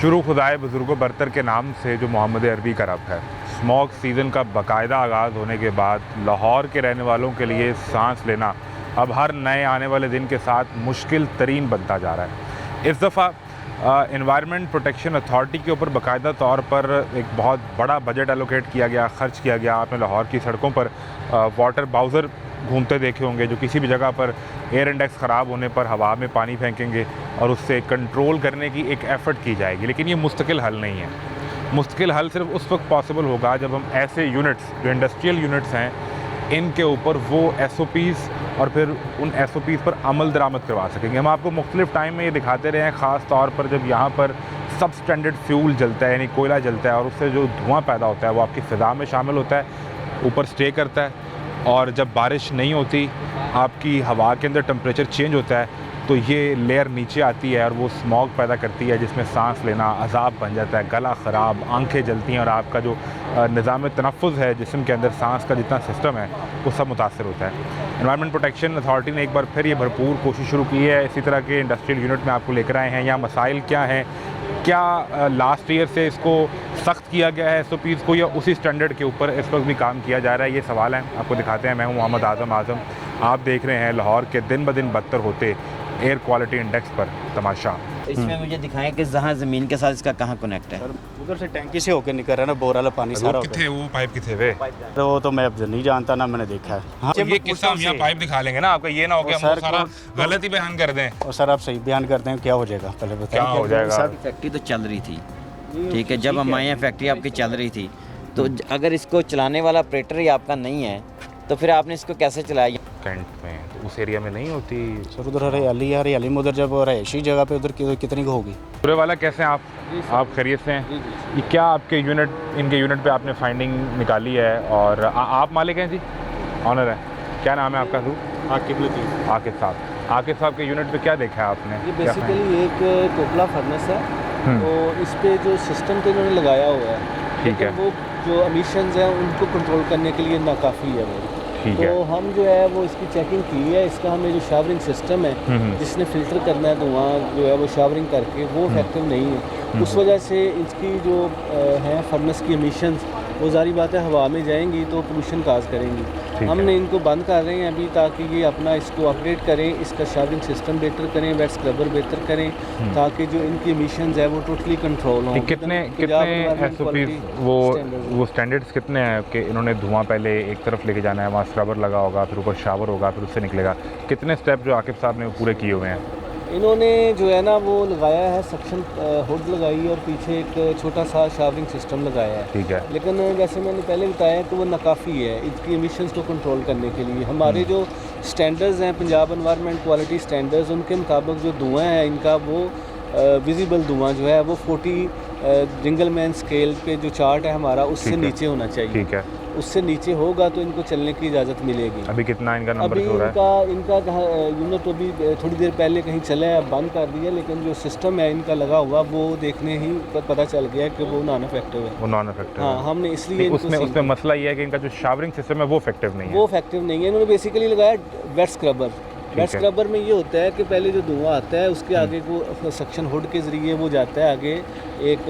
शुरू खुदाए बुज़ुर्गों बरतर के नाम से जो मोहम्मद अरबी का रब है। स्मॉग सीज़न का बाकायदा आगाज़ होने के बाद लाहौर के रहने वालों के लिए सांस लेना अब हर नए आने वाले दिन के साथ मुश्किल तरीन बनता जा रहा है। इस दफ़ा एनवायरनमेंट प्रोटेक्शन अथॉरिटी के ऊपर बाकायदा तौर पर एक बहुत बड़ा बजट एलोकेट किया गया, खर्च किया गया। आपने लाहौर की सड़कों पर वाटर बाउज़र घूमते देखे होंगे जो किसी भी जगह पर एयर इंडेक्स ख़राब होने पर हवा में पानी फेंकेंगे और उससे कंट्रोल करने की एक एफ़र्ट की जाएगी। लेकिन ये मुस्तकिल हल नहीं है। मुस्तकिल हल सिर्फ उस वक्त पॉसिबल होगा जब हम ऐसे यूनिट्स जो इंडस्ट्रियल यूनिट्स हैं इनके ऊपर वो SOPs और फिर उन SOPs पर अमल दरामद करवा सकेंगे। हम आपको मुख्तलिफ़ टाइम में ये दिखाते रहे हैं, ख़ास तौर पर जब यहाँ पर सब स्टैंडर्ड फ्यूल जलता है यानी कोयला जलता है और उससे जो धुआं पैदा होता है वो आपकी फ़िज़ा में शामिल होता है, ऊपर स्टे करता है और जब बारिश नहीं होती आपकी हवा के अंदर टेम्परेचर चेंज होता है तो ये लेयर नीचे आती है और वो स्मॉग पैदा करती है जिसमें सांस लेना अज़ाब बन जाता है, गला ख़राब, आंखें जलती हैं और आपका जो निज़ाम तनफ़्फ़ुज़ है जिस्म के अंदर सांस का जितना सिस्टम है वो सब मुतासर होता है। एनवायरनमेंट प्रोटेक्शन अथॉरिटी ने एक बार फिर ये भरपूर कोशिश शुरू की है। इसी तरह के इंडस्ट्रियल यूनिट में आपको लेकर आए हैं। यहाँ मसाइल क्या हैं, क्या लास्ट ईयर से इसको सख्त किया गया है SOPs को या उसी स्टैंडर्ड के ऊपर इस वक्त भी काम किया जा रहा है, ये सवाल है। आपको दिखाते हैं। मैं हूँ मोहम्मद आज़म। आप देख रहे हैं लाहौर के दिन ब दिन बदतर होते एयर क्वालिटी इंडेक्स पर तमाशा। इसमें मुझे दिखाएं कि जहाँ ज़मीन के साथ इसका कहाँ कनेक्ट है। उधर से टैंकी से होकर निकल रहा है ना, बोर वाला पानी सारा। वो पाइप किथे वे? वो तो मैं अब नहीं जानता ना, मैंने देखा है। हाँ, ये किस्सा हम यहाँ पाइप दिखा लेंगे ना आपका, ये ना हो कि हम सारा गलत ही बयान कर दें। और सर आप सही बयान करते हैं, क्या हो जाएगा पहले बताएं। क्या हो जाएगा? फैक्ट्री तो चल रही थी, ठीक है। जब हम आए हैं फैक्ट्री आपकी चल रही थी, तो अगर इसको चलाने वाला ऑपरेटर ही आपका नहीं है तो फिर आपने इसको कैसे चलाया? कैंट में तो उस एरिया में नहीं होती सर, उधर हरियाली में, उधर जब रहायशी जगह पे उधर कितनी को होगी। पूरे वाला कैसे हैं आप खैरियत से हैं? ये क्या आपके इनके यूनिट पे आपने फाइंडिंग निकाली है और आप मालिक हैं जी? ऑनर है। क्या नाम है आपका? आकिब साहब के यूनिट पे क्या देखा है आपने? ये बेसिकली एक कोपला फर्नेस है, तो इस पे जो सिस्टम तो इन्होंने लगाया हुआ है, ठीक है। वो जो एमिशंस हैं उनको कंट्रोल करने के लिए नाकाफ़ी है वो। ठीक तो है। हम जो है वो इसकी चेकिंग की है। इसका हमें जो शावरिंग सिस्टम है जिसने फ़िल्टर करना है धुआं जो है वो शावरिंग करके वो इफेक्टिव नहीं है। उस वजह से इसकी जो है फर्नेस की एमिशंस वो जारी बात है हवा में जाएंगी तो पोल्यूशन काज करेंगी। हमने इनको बंद कर रहे हैं अभी ताकि ये अपना इसको अपडेट करें, इसका शावरिंग सिस्टम बेहतर करें, वेट स्क्रबर बेहतर करें ताकि जो इनकी एमिशंस है वो टोटली कंट्रोल हों। कितने SOPs वो स्टैंडर्ड्स कितने हैं कि इन्होंने धुआं पहले एक तरफ लेके जाना है, वहाँ स्क्रबर लगा होगा, फिर ऊपर शावर होगा, फिर उससे निकलेगा। कितने स्टेप जो आकिब साहब ने पूरे किए हुए हैं? इन्होंने जो है ना वो लगाया है सक्शन हुड लगाई और पीछे एक छोटा सा शावरिंग सिस्टम लगाया है। ठीक है। लेकिन जैसे मैंने पहले बताया कि वो नाकाफ़ी है इनकी एमिशंस को कंट्रोल करने के लिए। हमारे जो स्टैंडर्ड्स हैं पंजाब एनवायरनमेंट क्वालिटी स्टैंडर्ड्स, उनके मुताबिक जो धुआं है इनका वो विजिबल धुआं जो है वो 40 जिंगलमैन स्केल पे जो चार्ट है हमारा उससे नीचे होना चाहिए। ठीक है। उससे नीचे होगा तो इनको चलने की इजाज़त मिलेगी। अभी कितना इनका नंबर अभी हो रहा है? इनका यूनिट अभी थोड़ी देर पहले कहीं चला है, बंद कर दिया, लेकिन जो सिस्टम है इनका लगा हुआ वो देखने ही पता चल गया कि वो नॉन इफेक्टिव है। वो नॉन इफेक्टिव हाँ, हमने इसलिए उसमें मसला ये है कि इनका जो शावरिंग सिस्टम है वो इफेक्टिव नहीं है। वो इफेक्टिव नहीं है। इन्होंने बेसिकली लगाया वेट स्क्रबर। वेट स्क्रबर में ये होता है कि पहले जो धुआं आता है उसके आगे को सक्शन हुड के ज़रिए वो जाता है आगे एक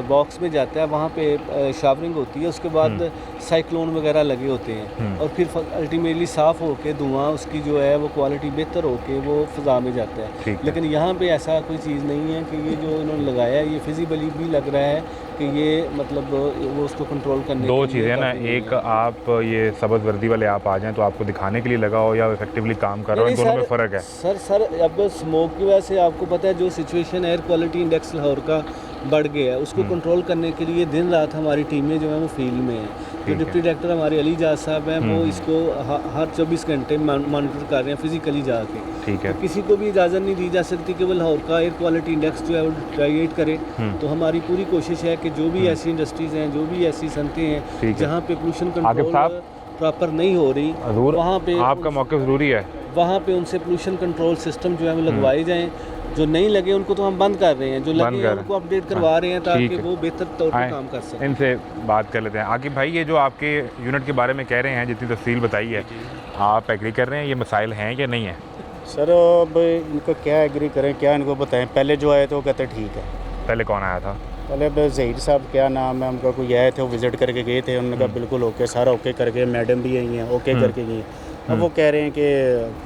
बॉक्स में जाता है, वहाँ पे शावरिंग होती है, उसके बाद साइक्लोन वगैरह लगे होते हैं और फिर अल्टीमेटली साफ़ होके धुआं उसकी जो है वो क्वालिटी बेहतर होके वो फ़िज़ा में जाता है। लेकिन यहाँ पे ऐसा कोई चीज़ नहीं है कि ये जो इन्होंने लगाया है ये फिजिबली भी लग रहा है कि ये मतलब वो उसको कंट्रोल करने दो चीज़ें ना, एक आप ये सब्ज़ वर्दी वाले आप आ जाएं तो आपको दिखाने के लिए लगा हो या इफेक्टिवली काम कर रहा हो, दोनों में फ़र्क है। सर अब स्मोक की वजह से आपको पता है जो situation air quality index Lahore का बढ़ गया है, उसको कंट्रोल करने के लिए दिन रात हमारी टीमें जो हैं वो फील्ड में हैं। जो डिप्टी डायरेक्टर हमारे अली जाज साहब हैं वो इसको हर 24 घंटे मॉनिटर कर रहे हैं फिजिकली जाके। ठीक है। तो किसी को भी इजाज़त नहीं दी जा सकती कि वो लाहौर का एयर क्वालिटी इंडेक्स जो है वो डिटेरियोरेट करे। तो हमारी पूरी कोशिश है कि जो भी ऐसी इंडस्ट्रीज़ हैं, जो भी ऐसी सनतें हैं जहाँ पे पोल्यूशन कंट्रोल प्रॉपर नहीं हो रही, वहाँ पे आपका मौक़िफ़ ज़रूरी है, वहाँ पे उनसे पोल्यूशन कंट्रोल सिस्टम जो है वो लगवाए जाएँ। जो नहीं लगे उनको तो हम बंद कर रहे हैं, जो लगे हैं उनको अपडेट करवा रहे हैं ताकि वो बेहतर तौर पर काम कर सकें। इनसे बात कर लेते हैं। आकिब भाई, ये जो आपके यूनिट के बारे में कह रहे हैं, जितनी तफसील बताई है, आप एग्री कर रहे हैं ये मसाइल हैं या नहीं है? सर अब इनको क्या एग्री करें, क्या इनको बताएं। पहले जो आए तो वो कहते ठीक है, पहले कौन आया था? पहले अब ज़हीर साहब क्या नाम है उनका, कोई आए थे, वो विज़िट करके गए थे, उन्होंने कहा बिल्कुल ओके, सारा ओके करके, मैडम भी आई हैं ओके करके गई हैं। अब वो कह रहे हैं कि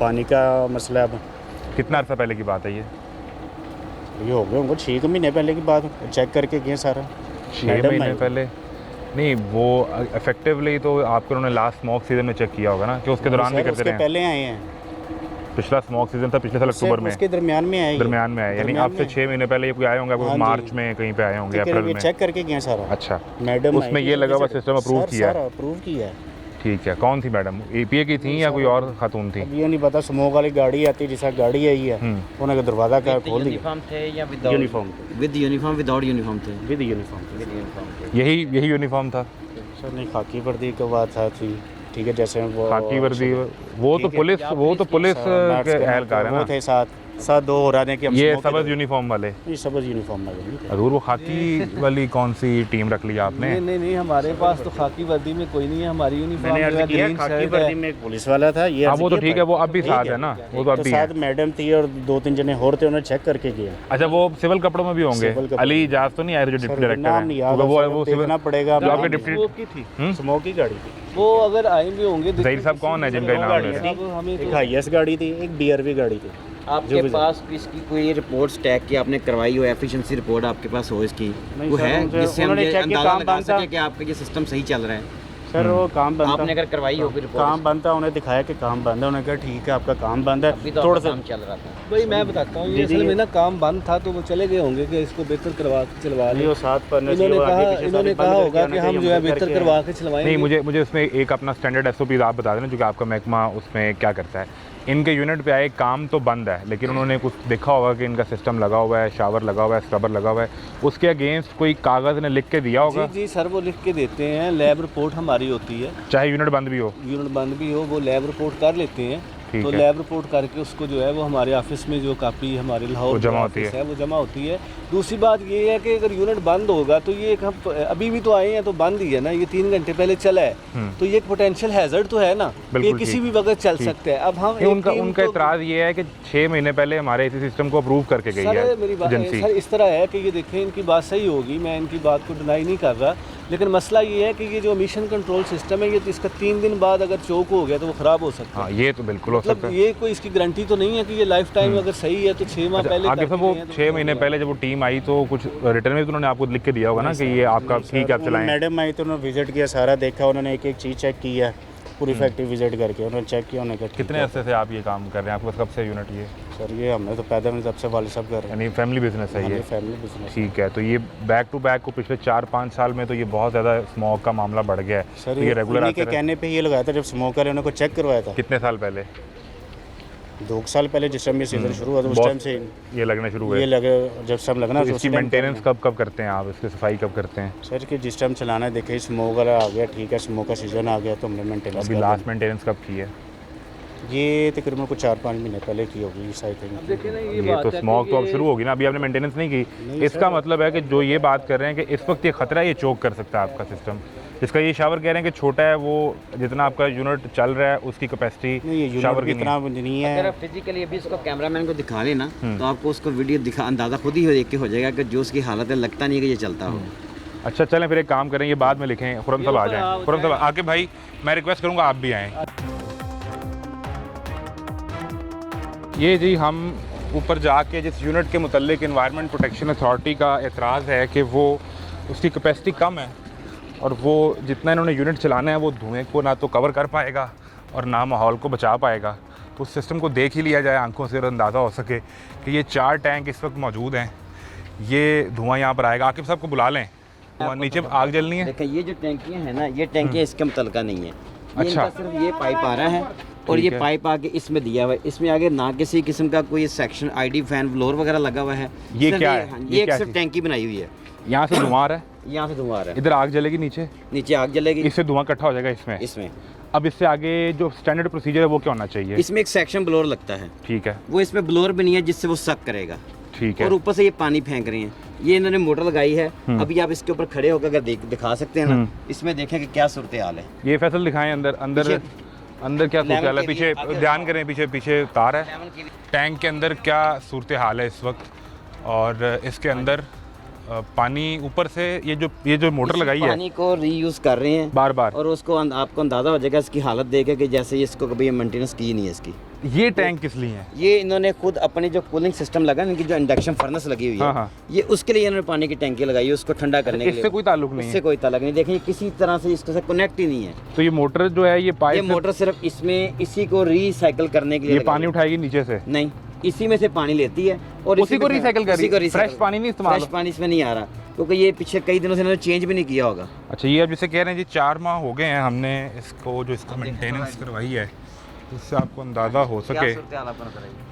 पानी का मसला, अब कितना अर्सा पहले की बात है ये? हो गए उनको 6 महीने पहले की बात, चेक करके गए सारा। 6 मैडम महीने आई। पहले? नहीं, वो इफेक्टिवली तो आपको उन्होंने लास्ट स्मोक सीजन में चेक किया होगा ना, कि उसके दौरान भी सर, करते उसके रहे? पहले आए हैं, पिछला स्मोक सीजन था पिछले साल अक्टूबर में, उसके दरमियान में आए, दरमियान में आए, यानी दरमियान अब से में। 6 महीने पहले ये कोई आए होंगे, हाँ कोई जी। मार्च में कहीं पे आए होंगे, ठीक अप्रैल है, में। चेक करके गए सारा। अच्छा, मैडम उसमें आई ये थी, लगा हुआ visit- सिस्टम अप्रूव सर, किया है? सारा अप्रूव किया है। ठीक है, कौन थी मैडम? एपीए की थी या कोई और खातून थी? अब ये नहीं पता, स्मोक वाली गाड़ी आती है, जैसा गाड़ी आई है, उन्होंने का दरवाज़ा का खोल दिया। यूनिफॉर्म थे या without uniform with uniform without uniform थे? With uniform. विद यूनिफॉर्म थे। यही यूनिफॉर्म था? सर नहीं, खाकी वर्दी का बात था थी, ठीक है, जैसे वो खाकी वर्दी, वो तो ठीक है, पुलिस, वो तो पुलिस के एहलकार है वो ना? थे साथ दो हो रहे थे कि हम ये smoke सबज के- यूनिफॉर्म वाले? नहीं, सबज यूनिफॉर्म लगे नहीं थे। हजूर, वो खाकी वाली कौन सी टीम रख लिया आपने? नहीं, हमारे पास तो खाकी वर्दी में कोई नहीं है, हमारी यूनिफॉर्म मैंने जो है अर्ज किया, ग्रीन खाकी शर्ट वर्दी है। में एक पुलिस वाला था, ये हाँ, अर्ज वो तो किया ठीक है, वो अब भी ठीक साथ है ना, वो तो अब तो भी साथ है। मैडम थी और 2-3 जने और थे, उन्होंने चेक करके गया। अच्छा, वो सिविल कपड़ों में भी होंगे? सिविल कपड़ों अली इजाज तो नहीं आए जो सर, डिप्टी डायरेक्टर नाम नहीं है? याद, वो सिविल देखना पड़ेगा। जो आपके नाम डिप्टी स्मोक की थी, स्मोक की गाड़ी थी, वो अगर आए भी होंगे। ज़हीर साहब कौन है जिनका इनाम गाड़ियाँ है? थी, हमें एक तो हाईएस्ट गाड़ी थी, एक डीआरवी गाड़ी थी। आपके पास इसकी कोई रिपोर्ट्स टैग की आपने करवाई हो, एफिशिएंसी रिपोर्ट आपके पास हो इसकी? नहीं वो सर, है उनसे- जिससे हम उन्होंने ये check किया, अंदाजा काम लगा बंद था। सके कि आपका ये सिस्टम सही चल रहा है? सर वो काम बंद था, आपने अगर करवाई होगी रिपोर्ट? काम बंद था, उन्हें दिखाया कि काम बंद है, उन्होंने कहा ठीक है आपका काम बंद अभी है, तो थोड़ा आपका सा काम चल रहा था। भाई मैं बताता हूँ, ये जी, जी, असल में ना काम बंद था, तो वो चले गए होंगे कि इसको बेहतर करवा के चलवा नहीं, लें। वो साथ पर इन्होंने कहा होगा कि हम जो है बेहतर करवा के चलवाएंगे। नहीं, मुझे उसमें एक अपना स्टैंडर्ड एसओपी आप बता देना, जो कि आपका महकमा उसमें क्या करता है। इनके यूनिट पे आए, काम तो बंद है, लेकिन उन्होंने कुछ देखा होगा कि इनका सिस्टम लगा हुआ है, शावर लगा हुआ है, स्क्रबर लगा हुआ है, उसके अगेंस्ट कोई कागज़ ने लिख के दिया होगा? जी सर, वो लिख के देते हैं, लैब रिपोर्ट हमारी होती है, चाहे यूनिट बंद भी हो? यूनिट बंद भी हो, वो लैब रिपोर्ट कर लेते हैं। ठीक तो है। लैब रिपोर्ट करके उसको जो है वो हमारे ऑफिस में जो कापी हमारे लाहौर वो जमा में होती ऑफिस है। वो जमा होती है। दूसरी बात ये है कि अगर यूनिट बंद होगा तो ये एक हम अभी भी तो आए हैं तो बंद ही है ना, ये 3 घंटे पहले चला है, तो ये एक पोटेंशियल हैजर्ड तो है ना, ये बिल्कुल किसी ठीक। भी वक्त चल सकता है। अब हम नहीं, एक उनका टीम उनका को- इतराज़ ये है कि 6 महीने पहले हमारे इसी सिस्टम को अप्रूव करके गई है सर मेरी बात एजेंसी। सर इस तरह है कि ये देखें, इनकी बात सही होगी, मैं इनकी बात को डिनाई नहीं कर रहा, लेकिन मसला ये है कि ये जो मिशन कंट्रोल सिस्टम है, ये इसका 3 दिन बाद अगर चोक हो गया तो वो ख़राब हो सकता है। हाँ, ये तो बिल्कुल हो सकता मतलब है। ये कोई इसकी गारंटी तो नहीं है कि ये लाइफ टाइम अगर सही है तो 6 माह पहले आगे करके सब वो गए हैं तो 6 महीने पहले जब वो टीम आई तो कुछ रिटर्न में भी तो उन्होंने आपको लिख के दिया होगा ना कि ये आपका ठीक है, आप चलाएं। मैडम आई तो उन्होंने विजिट किया, सारा देखा, उन्होंने एक चीज़ चेक की है, पूरी फैक्ट्री विजिट करके उन्होंने चेक किया, उन्होंने कहा ठीक कितने है। अरसे से आप ये काम कर रहे हैं? आपके पास कब से यूनिट ये? सर ये हमने तो पैदा में सबसे वाले सब कर रहे यानी फैमिली बिजनेस है हैं, ये? Family business. ठीक है, तो ये बैक टू बैक को पिछले 4-5 साल में तो ये बहुत ज़्यादा स्मोक का मामला बढ़ गया है। सर तो ये रेगुलर उन्हीं आते के रहे? कहने पे ये लगाया था, जब स्मोक वाले उन्होंने को चेक करवाया था कितने साल पहले? 2 साल पहले, जिस टाइम ये सीजन शुरू हुआ था उस बहुत टाइम से ये लगने शुरू हुए? ये लगे, जब सब लगना तो तो इसकी उसी टाइम मेंटेनेंस करना। कब करते हैं आप? इसकी सफाई कब करते हैं? सर कि जिस टाइम चलाना है, देखे स्मोक वाला आ गया, ठीक है, स्मोक का सीजन आ गया तो हमने मेंटेनेंस अभी लास्ट मेंटेनेंस कब की है? ये तकरीबन कुछ 4-5 महीने पहले की होगी इस आई अब थिंक। देखिए ना, ये ये बात तो है स्मोक कि तो अब ये- शुरू होगी ना, अभी आपने मेंटेनेंस नहीं की। इसका मतलब है कि जो ये बात कर रहे हैं कि इस वक्त ये खतरा है, ये चोक कर सकता है आपका सिस्टम। इसका ये शावर कह रहे हैं कि छोटा है, वो जितना आपका यूनिट चल रहा है उसकी नहीं, ये कैपेसिटी यूनिट शावर भी की इतना नहीं है। नहीं अगर है। आप फिजिकली अभी इसको कैमरामैन को दिखा लेना तो आपको उसको वीडियो दिखा अंदाज़ा खुद ही देख के हो जाएगा कि जो उसकी हालत है, लगता नहीं है कि ये चलता हो। अच्छा, चलें फिर एक काम करें, ये बाद में लिखें, खुरम साहब आ जाएं। खुरम साहब आके भाई, मैं रिक्वेस्ट करूँगा आप भी आएँ। ये जी हम ऊपर जाके जिस यूनिट के मुतल्लिक एनवायरनमेंट प्रोटेक्शन अथॉरिटी का एतराज़ है कि वो उसकी कैपेसिटी कम है और वो जितना इन्होंने यूनिट चलाना है वो धुएं को ना तो कवर कर पाएगा और ना माहौल को बचा पाएगा, तो उस सिस्टम को देख ही लिया जाए आंखों से और अंदाज़ा हो सके कि ये 4 टैंक इस वक्त मौजूद हैं, ये धुआं यहाँ पर आएगा। आकिब साहब को बुला लें, वहाँ नीचे आग जलनी है। देखिए ये जो टैंकियाँ हैं ना, ये टैंकियाँ इसके मुतलका नहीं है, ये अच्छा। इनका सिर्फ ये पाइप आ रहा है और ठीक ये है। पाइप आगे इसमें दिया हुआ है, इसमें आगे ना किसी किस्म का कोई सेक्शन आईडी फैन फ्लोर वगैरह लगा हुआ है। ये सिर्फ क्या है? हाँ, ये ये क्या सिर्फ चीज़? टैंकी बनाई हुई है, यहाँ से धुआं आ रहा है, यहाँ से धुआं आ रहा है, इधर आग जलेगी, नीचे आग जलेगी इससे धुआं इकट्ठा हो जाएगा इसमें। इसमें। अब इससे आगे जो स्टैंडर्ड प्रोसीजर है वो क्या होना चाहिए? इसमें एक सेक्शन ब्लोअर लगता है, ठीक है, वो इसमें ब्लोअर भी नहीं है जिससे वो सक करेगा, ठीक है। और ऊपर से ये पानी फेंक रहे हैं। ये इन्होंने मोटर लगाई है, अभी आप इसके ऊपर खड़े होकर अगर दिखा सकते हैं ना, इसमें देखें कि क्या सूरत हाल है। ये फैसल दिखाएं, अंदर अंदर अंदर क्या सूरत हाल है? के लिए पीछे आगे ध्यान करें, पीछे तार है। टैंक के अंदर क्या सूरत हाल है इस वक्त और इसके अंदर पानी ऊपर से ये जो मोटर लगाई है पानी को रीयूज़ कर रहे हैं बार बार, और उसको आपको अंदाज़ा हो जाएगा इसकी हालत देख के कि जैसे ये इसको कभी मेंटेनेंस की नहीं है इसकी। ये टैंक किस लिए है? ये इन्होंने खुद अपनी जो कूलिंग सिस्टम लगा, इनकी जो इंडक्शन फर्नेस लगी हुई है, हाँ, हाँ। ये उसके लिए इन्होंने पानी की टैंकी लगाई है उसको ठंडा करने के लिए। इससे कोई ताल्लुक नहीं इससे है? कोई ताल्लुक नहीं। देखिए किसी तरह से इसके साथ कनेक्ट ही नहीं है। तो ये मोटर जो है ये ये पाइप मोटर सिर्फ इसमें इसी को रिसाइकल करने के लिए ये लगाई पानी है। उठाएगी नीचे से? नहीं, इसी में से पानी लेती है और उसी को रिसाइकिल कर रही है? फ्रेश पानी नहीं इस्तेमाल? फ्रेश पानी इसमें नहीं आ रहा क्योंकि ये पिछले कई दिनों से इन्होंने चेंज भी नहीं किया होगा। अच्छा, ये अब जैसे कह रहे हैं जी 4 माह हो गए हैं हमने इसको जो इसका मेंटेनेंस करवाई है, इससे आपको अंदाज़ा हो सके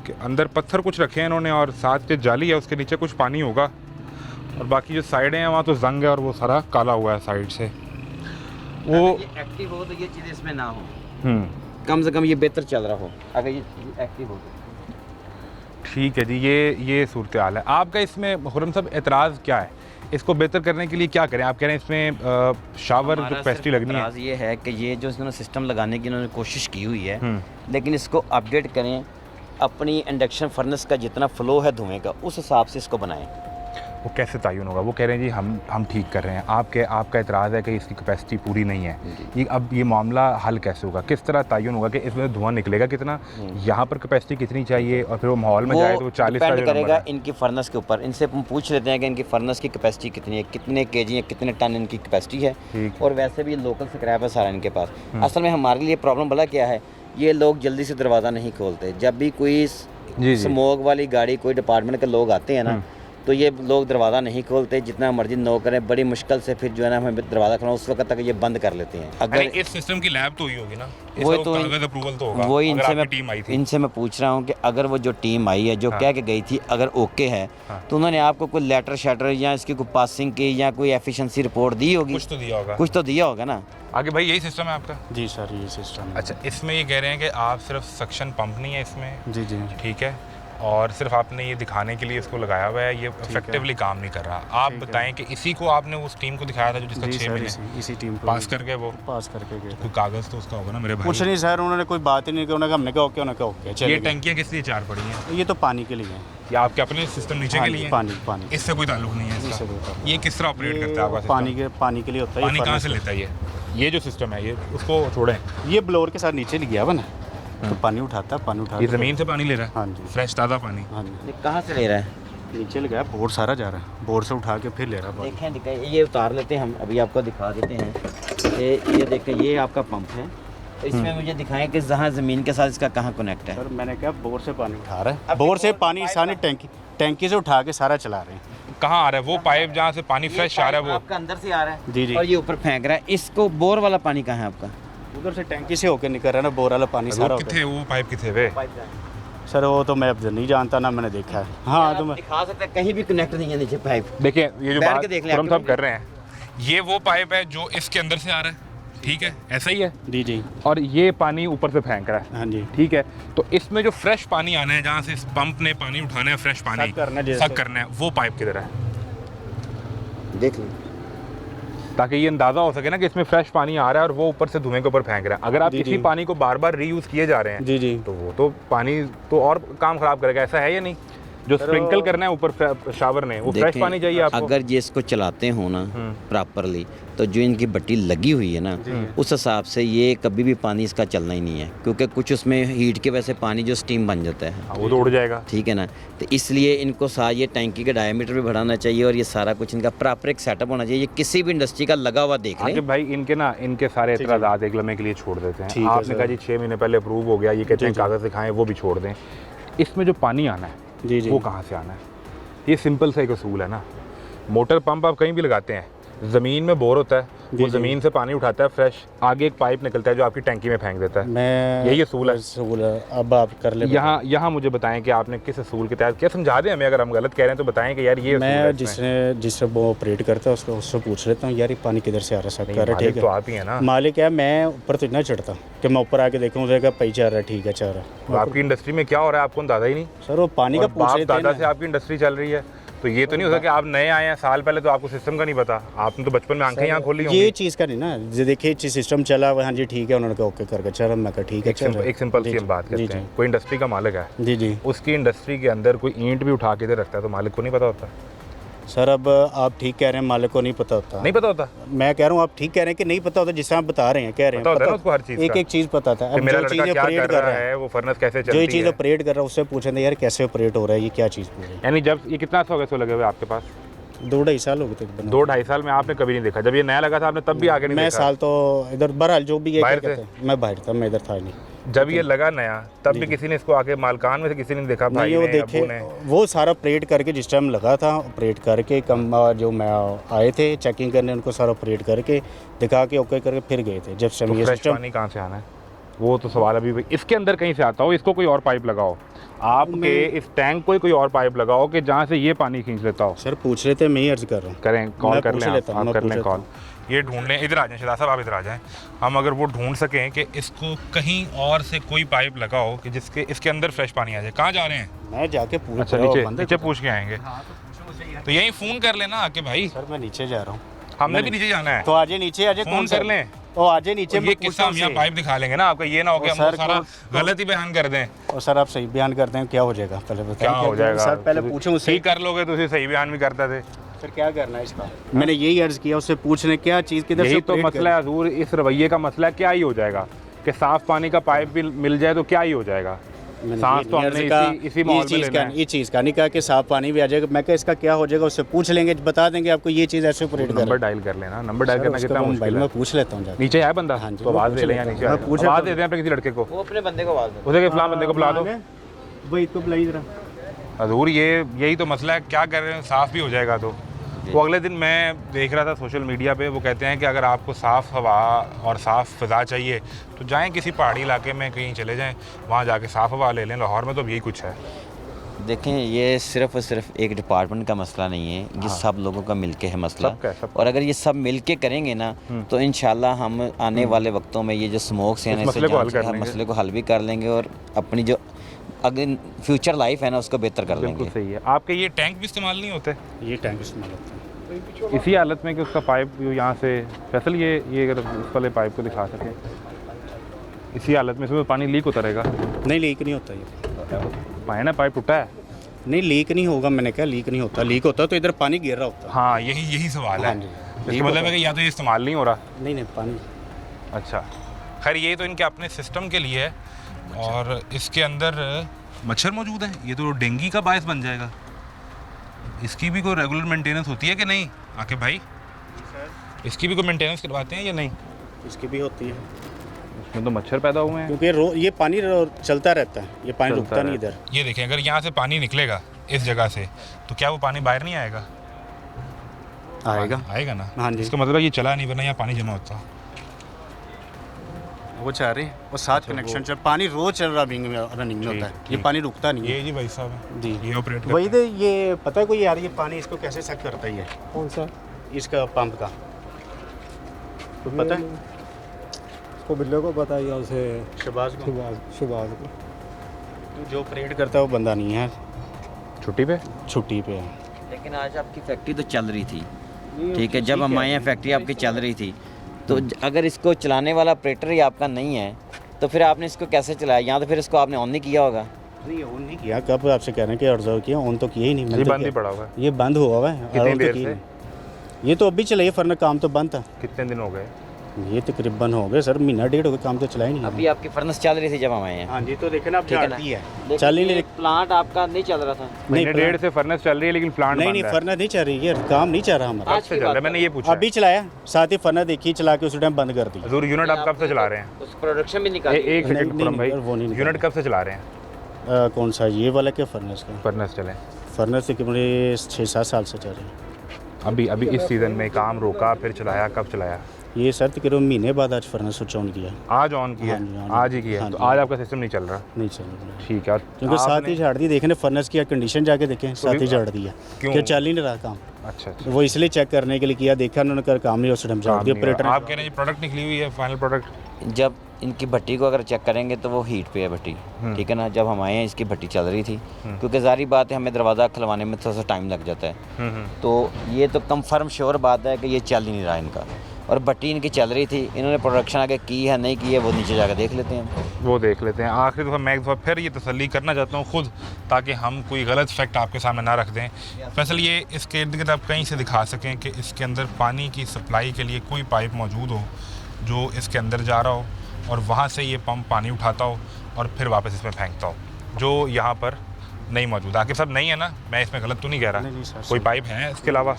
कि अंदर पत्थर कुछ रखे हैं इन्होंने और साथ जो जाली है उसके नीचे कुछ पानी होगा, और बाकी जो साइडें हैं वहाँ तो जंग है और वो सारा काला हुआ है साइड से। वो एक्टिव हो तो ये चीज़ इसमें ना हो, कम से कम ये बेहतर चल रहा हो अगर ये एक्टिव हो तो। ठीक है जी, ये सूरत हाल है। आपका इसमें खुर्रम साहब एतराज़ क्या है? इसको बेहतर करने के लिए क्या करें? आप कह रहे हैं इसमें शावर जो कैपेसिटी लगनी है। ये है कि ये जो इन्होंने सिस्टम लगाने की इन्होंने कोशिश की हुई है, लेकिन इसको अपडेट करें, अपनी इंडक्शन फर्नेस का जितना फ्लो है धुएं का उस हिसाब से इसको बनाएं। वो कैसे तयन होगा? वो कह रहे हैं जी हम ठीक कर रहे हैं, आपका एतराज़ है कि इसकी कैपेसिटी पूरी नहीं है। ये मामला हल कैसे होगा? किस तरह तयन होगा कि इसमें धुआं निकलेगा कितना, यहाँ पर कैपेसिटी कितनी चाहिए, और फिर वो माहौल में जाए तो 40 डिपेंड करेगा इनकी फर्नेस के ऊपर। इनसे हम पूछ लेते हैं कि इनकी फर्नेस की कैपेसिटी कितनी है, कितने केजी है, कितने टन इनकी कैपेसिटी है। और वैसे भी लोकल स्क्रैप है सारा इनके पास। असल में हमारे लिए प्रॉब्लम भला क्या है, ये लोग जल्दी से दरवाज़ा नहीं खोलते। जब भी कोई स्मोक वाली गाड़ी, कोई डिपार्टमेंट के लोग आते हैं ना, तो ये लोग दरवाज़ा नहीं खोलते, जितना मर्जी नो करें, बड़ी मुश्किल से फिर जो है ना हमें दरवाज़ा खोलना, उस वक्त तक ये बंद कर लेते हैं। अगर इस सिस्टम की लैब तो हुई होगी ना, वो तो कागज़ अप्रूवल तो होगा। वही अगर इनसे मैं पूछ रहा हूँ कि अगर वो जो टीम आई है जो कह के गई थी अगर ओके है, तो उन्होंने आपको कोई लेटर शेटर या इसकी कोई पासिंग की या कोई एफिशिएंसी रिपोर्ट दी होगी? कुछ तो दिया होगा। कुछ तो दिया होगा ना। आगे भाई यही सिस्टम है आपका? जी सर, ये सिस्टम है। अच्छा, इसमें ये कह रहे हैं कि आप सिर्फ सक्शन पंप नहीं है इसमें? जी जी, ठीक है, और सिर्फ आपने ये दिखाने के लिए इसको लगाया हुआ है, ये इफेक्टिवली काम नहीं कर रहा। आप बताएं कि इसी को आपने उस टीम को दिखाया था जो जिसका 6 महीने इसी टीम को पास करके वो पास करके गए। कोई कागज़ तो उसका होगा ना मेरे भाई? कुछ नहीं सर, उन्होंने कोई बात ही नहीं की। उन्होंने कहा हमने कहा ओके, उन्होंने कहा ओके। ये चलिए, टंकियाँ किस लिए 4 पड़ी हैं? ये तो पानी के लिए है। ये आपके अपने सिस्टम नीचे हाँ के जी, लिए? पानी इससे कोई ताल्लुक नहीं है इससे इसका? कोई ताल्लुक ये किस तरह ऑपरेट करता है आपका सिस्टम? पानी के लिए होता है। पानी कहाँ से लेता है ये जो सिस्टम है, ये उसको छोड़ें, ये ब्लोअर के साथ नीचे लिया हुआ ना, तो पानी उठाता है, पानी उठा ये ज़मीन से पानी ले रहा है? हाँ जी, फ्रेश ताज़ा पानी? हाँ जी। ये कहाँ से ले रहा है? नीचे लगा है, बोर सारा जा रहा है, बोर से उठा के फिर ले रहा है। देखें ये उतार लेते हैं हम, अभी आपको दिखा देते हैं कि ये देखें, ये आपका पंप है। तो इसमें मुझे दिखाएं कि जहाँ ज़मीन के साथ इसका कहाँ कनेक्ट है। सर मैंने कहा बोर से पानी उठा रहा है, बोर से पानी सारी टैंकी से उठा के सारा चला रहे हैं। कहाँ आ रहा है वो पाइप जहाँ से पानी फ्रेश आ रहा है? वो आपका अंदर से आ रहा है जी जी, और ये ऊपर फेंक रहा है। इसको बोर वाला पानी कहाँ है आपका? उधर से टैंकी से होके निकल रहा है ना, बोर वाला पानी सारा होके। कितने वो पाइप कितने वे? सर वो तो मैं अब नहीं जानता ना, मैंने देखा है। हाँ तो मैं दिखा सकते हैं, कहीं भी कनेक्ट नहीं है नीचे पाइप। देखिए ये जो बैठ बात के देख लें खुर्रम आप साहब कर रहे हैं, ये वो पाइप है जो इसके अंदर से आ रहा है, ठीक है, ऐसा ही है। जी जी, और ये पानी ऊपर से फेंक रहा है, हाँ जी। ठीक है। तो इसमें जो फ्रेश पानी आना है, जहाँ से इस पंप ने पानी उठाना है, फ्रेश पानी सक करना है जैसे। सक करना है, वो पाइप किधर है? देख लो, ताकि ये अंदाज़ा हो सके ना कि इसमें फ्रेश पानी आ रहा है और वो ऊपर से धुएं के ऊपर फेंक रहा है। अगर आप जी, इसी जी। पानी को बार बार रीयूज़ किए जा रहे हैं जी जी, तो वो तो पानी तो और काम ख़राब करेगा, ऐसा है या नहीं? जो स्प्रिंकल करना है ऊपर शावर ने, वो फ्रेश देखें, पानी चाहिए आपको। अगर ये इसको चलाते हो ना प्रॉपरली, तो जो इनकी बट्टी लगी हुई है ना, उस हिसाब से ये कभी भी पानी इसका चलना ही नहीं है, क्योंकि कुछ उसमें हीट के वजह से पानी जो स्टीम बन जाता है, हाँ, वो तो उड़ जाएगा। ठीक है ना। तो इसलिए इनको साथ ये टैंकी का डायमीटर भी बढ़ाना चाहिए और ये सारा कुछ इनका प्रॉपर एक सेटअप होना चाहिए। ये किसी भी इंडस्ट्री का लगा हुआ देख लें। आगे भाई इनके सारे एतराज़ात एक लम्हे के लिए छोड़ देते हैं। ठीक है आपने सर। कहा जी 6 महीने पहले अप्रूव हो गया, ये कहते हैं कागज़ दिखाएं, वो भी छोड़ दें। इसमें जो पानी आना है जी जी, वो कहाँ से आना है? ये सिंपल सा एक असूल है ना, मोटर पंप आप कहीं भी लगाते हैं, ज़मीन में बोर होता है, वो ज़मीन से पानी उठाता है फ्रेश, आगे एक पाइप निकलता है जो आपकी टैंकी में फेंक देता है। मैं यही असूल है। असूल है। अब आप कर ले। यहाँ मुझे बताएं कि आपने किस असूल के तहत, क्या समझा दें हमें, अगर हम गलत कह रहे हैं तो बताएं कि यार ये असूल है मैं इसमें। जिससे वो ऑपरेट करता है उससे पूछ लेता हूँ, यार ये पानी किधर से आ रहा है? सब नहीं, कह रहा है मालिक ठीक तो है। आप ही है ना। मालिक है, मैं ऊपर तो इतना चढ़ता कि मैं ऊपर आके देखूँ, उसका पाई चल रहा है, ठीक है चल रहा तो है। आपकी इंडस्ट्री में क्या हो रहा है आपको अंदाजा ही नहीं? सर वो पानी का और पूछ बाप लेते हैं दादा ना। से आपकी इंडस्ट्री चल रही है, तो ये तो नहीं हो सकता कि आप नए आए हैं साल पहले तो आपको सिस्टम का नहीं पता, आपने तो बचपन में आंखें यहाँ खोली होंगी। ये चीज़ का नहीं ना, जो देखिए सिस्टम चला हुआ, हाँ जी ठीक है, उन्होंने कहा ओके करके चल, मैं कहा ठीक है चल रहा है। एक सिंपल सी हम बात जी, करते हैं, कोई इंडस्ट्री का मालिक है, जी जी, उसकी इंडस्ट्री के अंदर कोई ईंट भी उठा के इधर रखता है तो मालिक को नहीं पता होता? सर अब आप ठीक कह रहे हैं, मालिक को नहीं पता होता। नहीं पता होता? मैं कह रहा हूँ आप ठीक कह रहे हैं कि नहीं पता होता, जिससे आप बता रहे हैं, कह रहे पता हैं होता है ना उसको हर चीज़ एक का। एक चीज़ पता था। कि अब मेरा जो लड़का चीज़ क्या ऑपरेट कर रहा है, वो फर्नेस कैसे जो चलती ये चीज़ है। ऑपरेट कर रहा है उससे पूछे थे यार कैसे ऑपरेट हो रहा है, ये क्या चीज़ पूरी। यानी जब ये कितना सा हो गया इसको लगे हुए आपके पास? 2-2.5 साल हो गए थे बना। 2-2.5 साल में आपने कभी नहीं देखा? जब ये नया लगा था आपने तब भी आगे नहीं मैं देखा? साल तो इधर बहरहाल जो भी ये बाहर क्या कहते हैं, मैं बाहर था, मैं इधर था ही नहीं। जब ये लगा नया तब भी किसी ने इसको आके मालकान में से किसी ने देखा? भाई नहीं वो ने, देखे अब्बू ने? वो सारा ऑपरेट करके जिस टाइम लगा था ऑपरेट करके कम जो मैं आए थे चेकिंग करने, उनको सारा ऑपरेट करके दिखा के ओके करके फिर गए थे। जब तो ये फ्रेश सिस्टम पानी कहाँ से आना है? वो तो सवाल अभी भी। इसके अंदर कहीं से आता हो, इसको कोई और पाइप लगाओ, आपके इस टैंक को कोई और पाइप लगाओ कि जहाँ से ये पानी खींच लेता हो। सर पूछ रहे थे, मैं ही अर्ज कर रहा हूँ। करें कॉल मैं कर पूछ लें लेता हूँ, आप मैं कर पूछ लें लेता कॉल। ये ढूंढ लें, इधर आ जाएं शिदा साहब, आप इधर आ जाएं। हम अगर वो ढूंढ सकें कि इसको कहीं और से कोई पाइप लगाओ कि जिसके इसके अंदर फ्रेश पानी आ जाए। कहाँ जा रहे हैं? मैं जाके पूछ अच्छा रहा हूँ नीचे बंदे नीचे को। पूछ के आएंगे। तो यही फ़ोन कर लेना आके भाई, सर मैं नीचे जा रहा हूँ। हमने भी नीचे जाना है। तो आजे नीचे आजे फ़ोन कर लें। ओ आजे नीचे ये किस्सा हम यहाँ पाइप दिखा लेंगे ना आपका, ये ना हो कि हम सर वो सारा गलत ही बयान कर दें। और सर आप सही बयान करते हैं, क्या हो जाएगा पहले बताएं। क्या हो जाएगा? सर पहले पूछो मुझसे। ठीक कर लोगे तो उसे सही बयान भी करते थे। सर क्या करना है इसका? मैंने यही अर्ज किया उससे पूछने क्या चीज़ किधर से यही तो operate मसला है हजूर, इस रवैये का मसला क्या ही हो जाएगा कि साफ पानी का पाइप भी मिल जाए तो क्या ही हो जाएगा। मैंने सांस ये तो नहीं हमने अर्ज कहा, इसी माहौल में लेना है। ये चीज़ का नहीं कहा कि साफ पानी भी आ जाएगा। मैं कहा इसका क्या हो जाएगा, उससे पूछ लेंगे, बता देंगे आपको ये चीज़ ऐसे ऑपरेट नंबर कर। डायल कर लेना, नंबर डायल करना कितना मुश्किल है। मैं पूछ लेता हूँ जाके। नीचे है बंदा? हाँ जी, तो मैं आवाज़ पूछ दे लें लेता या हूँ। नीचे मैं आवाज़ पूछ लेता दे दें अपने किसी लड़के को, वो अपने बंदे को आवाज़ दे। उसे फलां बंदे को बुला दो। वही इसको बुलाई जरा। हजूर यही तो मसला है, क्या कर रहे हैं, साफ़ भी हो जाएगा तो। वो अगले दिन मैं देख रहा था सोशल मीडिया पे, वो कहते हैं कि अगर आपको साफ़ हवा और साफ़ फ़िज़ा चाहिए तो जाएं किसी पहाड़ी इलाके में कहीं चले जाएं, वहाँ जाके साफ़ हवा ले लें। लाहौर में तो यही कुछ है। देखें ये सिर्फ और सिर्फ एक डिपार्टमेंट का मसला नहीं है, ये सब लोगों का मिलके है मसला। सबका। और अगर ये सब मिलके करेंगे ना तो इंशाल्लाह हम आने वाले वक्तों में ये जो स्मोक्स हैं मसले को हल कर लेंगे। मसले को हल भी कर लेंगे और अपनी जो अगर फ्यूचर लाइफ है ना उसको बेहतर कर बिल्कुल लेंगे। सही है। आपके ये टैंक भी इस्तेमाल नहीं होते ये टैंक इस्तेमाल होता है इसी हालत में कि उसका पाइप यहाँ से, फैसल ये अगर उस वाले पाइप को दिखा सके, इसी हालत में इसमें पानी लीक होता रहेगा? नहीं लीक नहीं होता ये। पाए ना पाइप टूटा है। नहीं लीक नहीं होगा, मैंने कहा लीक नहीं होता। लीक होता तो इधर पानी गिर रहा होता। हाँ यही सवाल है। हाँ जी। इसका मतलब है कि या तो ये इस्तेमाल नहीं हो रहा। नहीं पानी। अच्छा खैर, ये तो इनके अपने सिस्टम के लिए है और इसके अंदर मच्छर मौजूद है, ये तो डेंगू का बायस बन जाएगा। इसकी भी कोई रेगुलर मेंटेनेंस होती है कि नहीं आके भाई? इसकी भी कोई मेंटेनेंस करवाते हैं या नहीं? इसकी भी होती है, इसमें तो मच्छर पैदा हुए हैं। क्योंकि ये पानी चलता रहता है, ये पानी चलता रुकता नहीं इधर। ये देखें, अगर यहाँ से पानी निकलेगा इस जगह से तो क्या वो पानी बाहर नहीं आएगा? आएगा ना। हाँ जी। इसका मतलब है ये चला नहीं, वरना यहाँ पानी जमा होता। वो चाह रहे हैं और साथ कनेक्शन चल, पानी रोज चल रहा रनिंग में होता है, ये पानी रुकता नहीं है। ये जी भाई साहब है। जी ये ऑपरेट वही तो ये पता है कोई यार, ये पानी इसको कैसे चेक करता है? ये कौन सा? इसका पंप का तो पता है? उसको बिल्ले को पता है, उसे शहबाज को। शहबाज को। तो जो ऑपरेट करता है वो बंदा नहीं है, छुट्टी पे छुट्टी पे है। लेकिन आज आपकी फैक्ट्री तो चल रही थी, ठीक है, जब हम आए हैं फैक्ट्री आपकी चल रही थी, तो अगर इसको चलाने वाला ऑपरेटर ही आपका नहीं है तो फिर आपने इसको कैसे चलाया? यहाँ तो फिर इसको आपने ऑन नहीं किया होगा। नहीं ऑन नहीं किया, कब आपसे कह रहे हैं कि ऑब्जर्व किया, ऑन तो किया ही नहीं। ये मैंने तो बंद ही किया। पड़ा हुआ है। ये बंद हुआ हुआ है। कितनी ऑन तो देर किया से? नहीं। ये तो अभी चला, फरना काम तो बंद था। कितने दिन हो गए? ये तकरीबन हो गए सर, महीना डेढ़ हो गया, काम तो चला ही नहीं। अभी आपकी फर्नेस चल रही थी जब हम आए हैं। हाँ जी, तो देखे ना आप ठीक है ना? झाड़ती है, लेकिन चल ही ये नहीं। प्लांट आपका नहीं चल रहा था। महीने डेढ़ से फर्नेस चल रही है लेकिन प्लांट नहीं फरना नहीं चल रही है, काम नहीं चल रहा हमारा। आज से की चल रहा है, बात मैंने ये पूछा। अभी चलाया, साथ ही फरना देखी चला के उस टाइम बंद कर दी। हजूर यूनिट आप कब से चला रहे हैं? उस प्रोडक्शन भी निकाली। एक सेकंड नहीं, खुरम भाई, वो नहीं निकाला। यूनिट कब से चला रहे हैं? कौन सा, ये वाला क्या फरनेस का? फर्नेस चले फरनेस तकरीबन 6-7 साल से चल रही है। अभी इस सीज़न में काम रोका फिर चलाया, कब चलाया? ये सर तकरीबन महीने बाद आज फरनेस स्विच ऑन किया। आज ऑन किया? हाँ जी, हाँ जी। आज ही किया? हाँ तो जी। आज आपका सिस्टम नहीं चल रहा? नहीं चल रहा, ठीक है। क्योंकि साथ आपने- ही झाड़ दी। देखने फरनेस की कंडीशन जाके देखें, साथ ही झाड़ दिया क्यों? कि चल ही नहीं रहा काम। अच्छा वो इसलिए चेक करने के लिए किया, देखा उन्होंने कर काम नहीं, उस टाइम झाड़ दिया ऑपरेटर ने। आप कह रहे हैं प्रोडक्ट निकली हुई है, फाइनल प्रोडक्ट? जब इनकी भट्टी को अगर चेक करेंगे तो वो हीट पे है भट्टी, ठीक है ना। जब हम आए हैं इसकी भट्टी चल रही थी, क्योंकि जारी बात है हमें दरवाज़ा खुलवाने में थोड़ा सा टाइम लग जाता है। तो ये तो कंफर्म श्योर बात है कि ये चल ही नहीं रहा इनका। और भट्टी इनकी चल रही थी, इन्होंने प्रोडक्शन आगे की है नहीं की है वो नीचे जाकर देख लेते हैं। वो देख लेते हैं। आखिरी दफ़ा मैं एक दफ़ा फिर ये तसल्ली करना चाहता हूँ खुद, ताकि हम कोई गलत फैक्ट आपके सामने ना रख दें। फैसल ये इसके इर्द गिर्द आप कहीं से दिखा सकें कि इसके अंदर पानी की सप्लाई के लिए कोई पाइप मौजूद हो जो इसके अंदर जा रहा हो और वहाँ से ये पंप पानी उठाता हो और फिर वापस इसमें फेंकता हो, जो यहाँ पर नहीं मौजूद। आखिर सब नहीं है ना, मैं इसमें गलत तो नहीं कह रहा? नहीं सर, कोई पाइप है इसके अलावा?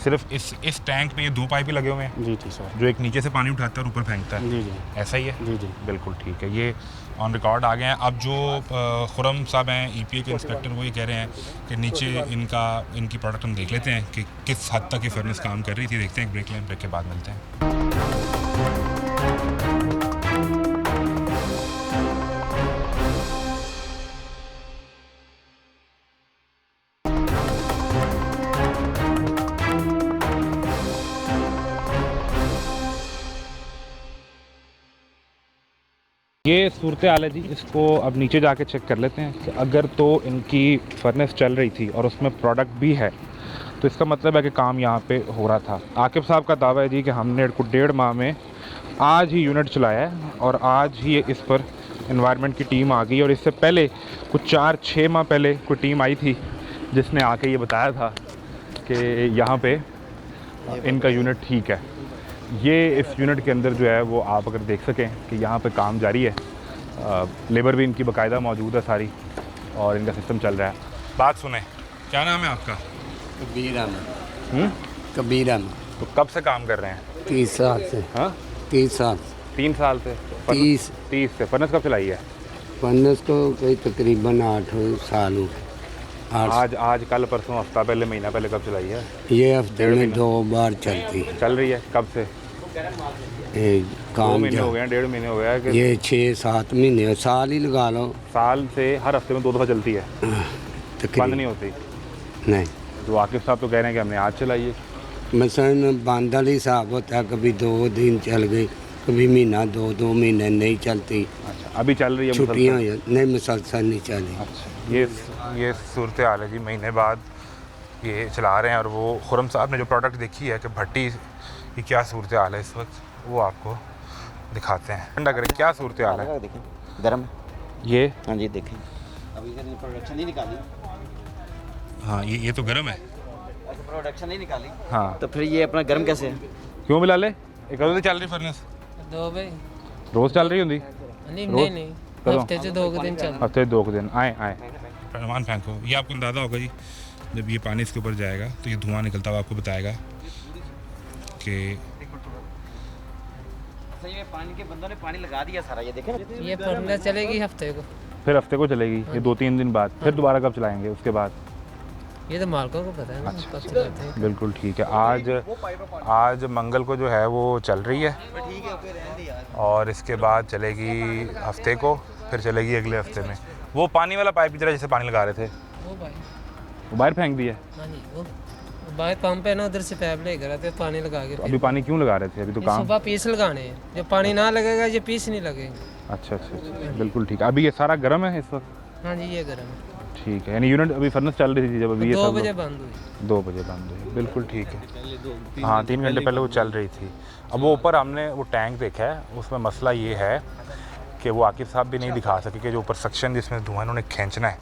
सिर्फ इस टैंक पे ये 2 पाइप ही लगे हुए हैं जी जी सर, जो एक नीचे से पानी उठाता है और ऊपर फेंकता है? जी जी ऐसा ही है? जी जी। बिल्कुल ठीक है। ये ऑन रिकॉर्ड आ गए हैं। अब जो खुरम साहब हैं EPA के इंस्पेक्टर, वो ये कह रहे हैं कि नीचे इनकी प्रोडक्ट हम देख लेते हैं कि किस हद तक ये फर्नेस काम कर रही थी। देखते हैं, एक ब्रेक लें, ब्रेक के बाद मिलते हैं। ये सूरत हाल है जी। इसको अब नीचे जाके चेक कर लेते हैं कि अगर तो इनकी फर्नेस चल रही थी और उसमें प्रोडक्ट भी है तो इसका मतलब है कि काम यहाँ पे हो रहा था। आकिब साहब का दावा है जी कि हमने कुछ 1.5 माह में आज ही यूनिट चलाया है और आज ही इस पर एनवायरनमेंट की टीम आ गई, और इससे पहले कुछ 4-6 माह पहले कोई टीम आई थी जिसने आके ये बताया था कि यहाँ पे इनका यूनिट ठीक है। ये इस यूनिट के अंदर जो है वो आप अगर देख सकें कि यहाँ पे काम जारी है, लेबर भी इनकी बाकायदा मौजूद है सारी, और इनका सिस्टम चल रहा है। बात सुने, क्या नाम है आपका? कबीर अहमद। कबीर अहमद। तो कब से काम कर रहे हैं? 30 साल से। हाँ, 30 साल। 3 साल से? 30 से। फर्नेस कब चलाई है? फर्नेस को कोई तकरीबन 8 साल हो गए। आज कल परसों, हफ्ता पहले, महीना पहले कब चलाई है? ये हफ्ते में 2 बार चलती है। चल रही है? कब से? काम 2 महीने हो गए हैं, 1.5 महीने हो गया है कि ये 6-7 महीने, साल ही लगा लो। साल से हर हफ्ते में 2 दफ़ा चलती है? बंद नहीं होती? नहीं। तो आकिब साहब तो कह रहे हैं कि हमने आज चलाई है। मसलन बंद वाली हिसाब होता है, कभी 2 दिन चल गई, कभी महीना 2 महीने नहीं चलती। अच्छा, अभी चल रही है? छुट्टियाँ नहीं, मुसलसल नहीं चली। अच्छा, ये सूरत हाल है जी। महीने बाद ये चला रहे हैं, और वो खुरम साहब ने जो प्रोडक्ट देखी है कि भट्टी की क्या सूरत हाल है इस वक्त, वो आपको दिखाते हैं। ठंडा करें, क्या सूरत हाल है? देखें गर्म ये? हाँ जी देखें, अभी प्रोडक्शन नहीं निकाली। हाँ, ये तो गर्म है। अच्छा, प्रोडक्शन नहीं निकाली। हाँ, तो फिर ये अपना गर्म कैसे है? क्यों मिला ले? एक रोज़ चल रही फर्नेस? 2 बजे रोज़ चल रही होंगी? नहीं हफ्ते से 2 दिन चल। हफ्ते 2 दिन आए पैमान फेंको। ये आपको अंदाज़ा होगा जी, जब ये पानी इसके ऊपर जाएगा तो ये धुआं निकलता हुआ आपको बताएगा कि ये पानी के बंदों ने पानी लगा दिया सारा। ये देखें, ये फर्नेस चलेगी हफ्ते को, फिर हफ्ते को चलेगी। ये 2-3 दिन बाद फिर दोबारा कब चलाएंगे उसके बाद? ये तो मालकों को पता है ना। कब चलाते हैं। बिल्कुल ठीक है। आज मंगल को जो है वो चल रही है, और इसके बाद चलेगी हफ्ते को, फिर चलेगी अगले हफ्ते में। वो पानी वाला पाइप की तरह जैसे पानी लगा रहे थे, वो भाई, वो बाहर फेंक दिया? हाँ जी, वो बाहर पंप है ना, उधर से पाइप लेकर आते हैं, पानी लगा के। तो अभी पानी क्यों लगा रहे थे? अभी तो ये काम। सुबह पीस लगाने हैं, जब पानी ना लगेगा ये पीस नहीं लगेंगे। अच्छा, बिल्कुल ठीक है। अभी ये सारा गर्म है इस वक्त? हाँ जी, ये गर्म है। ठीक है, यानी यूनिट अभी फर्नेस चल रही थी जब अभी ये 2 सब बजे बंद हुई। 2 बजे बंद हुई, बिल्कुल ठीक है। हाँ, 3 घंटे पहले वो चल रही थी। अब वो ऊपर हमने वो टैंक देखा है, उसमें मसला ये है कि वो आकिब साहब भी नहीं दिखा सके कि जो ऊपर सक्शन जिसमें धुआं इन्होंने खींचना है,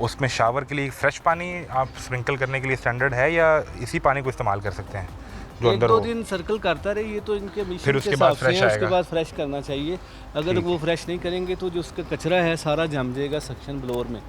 उसमें शावर के लिए फ्रेश पानी आप स्प्रिंकल करने के लिए स्टैंडर्ड है, या इसी पानी को इस्तेमाल कर सकते हैं जो अंदर 1-2 हो? दिन सर्कल करता रहे, ये तो इनके मिशन फिर के उसके बाद हिसाब से फ्रेश है, उसके आएगा। बाद फ्रेश करना चाहिए। अगर वो फ्रेश नहीं करेंगे तो जो उसका कचरा है सारा जम जाएगा सक्शन ब्लोअर में,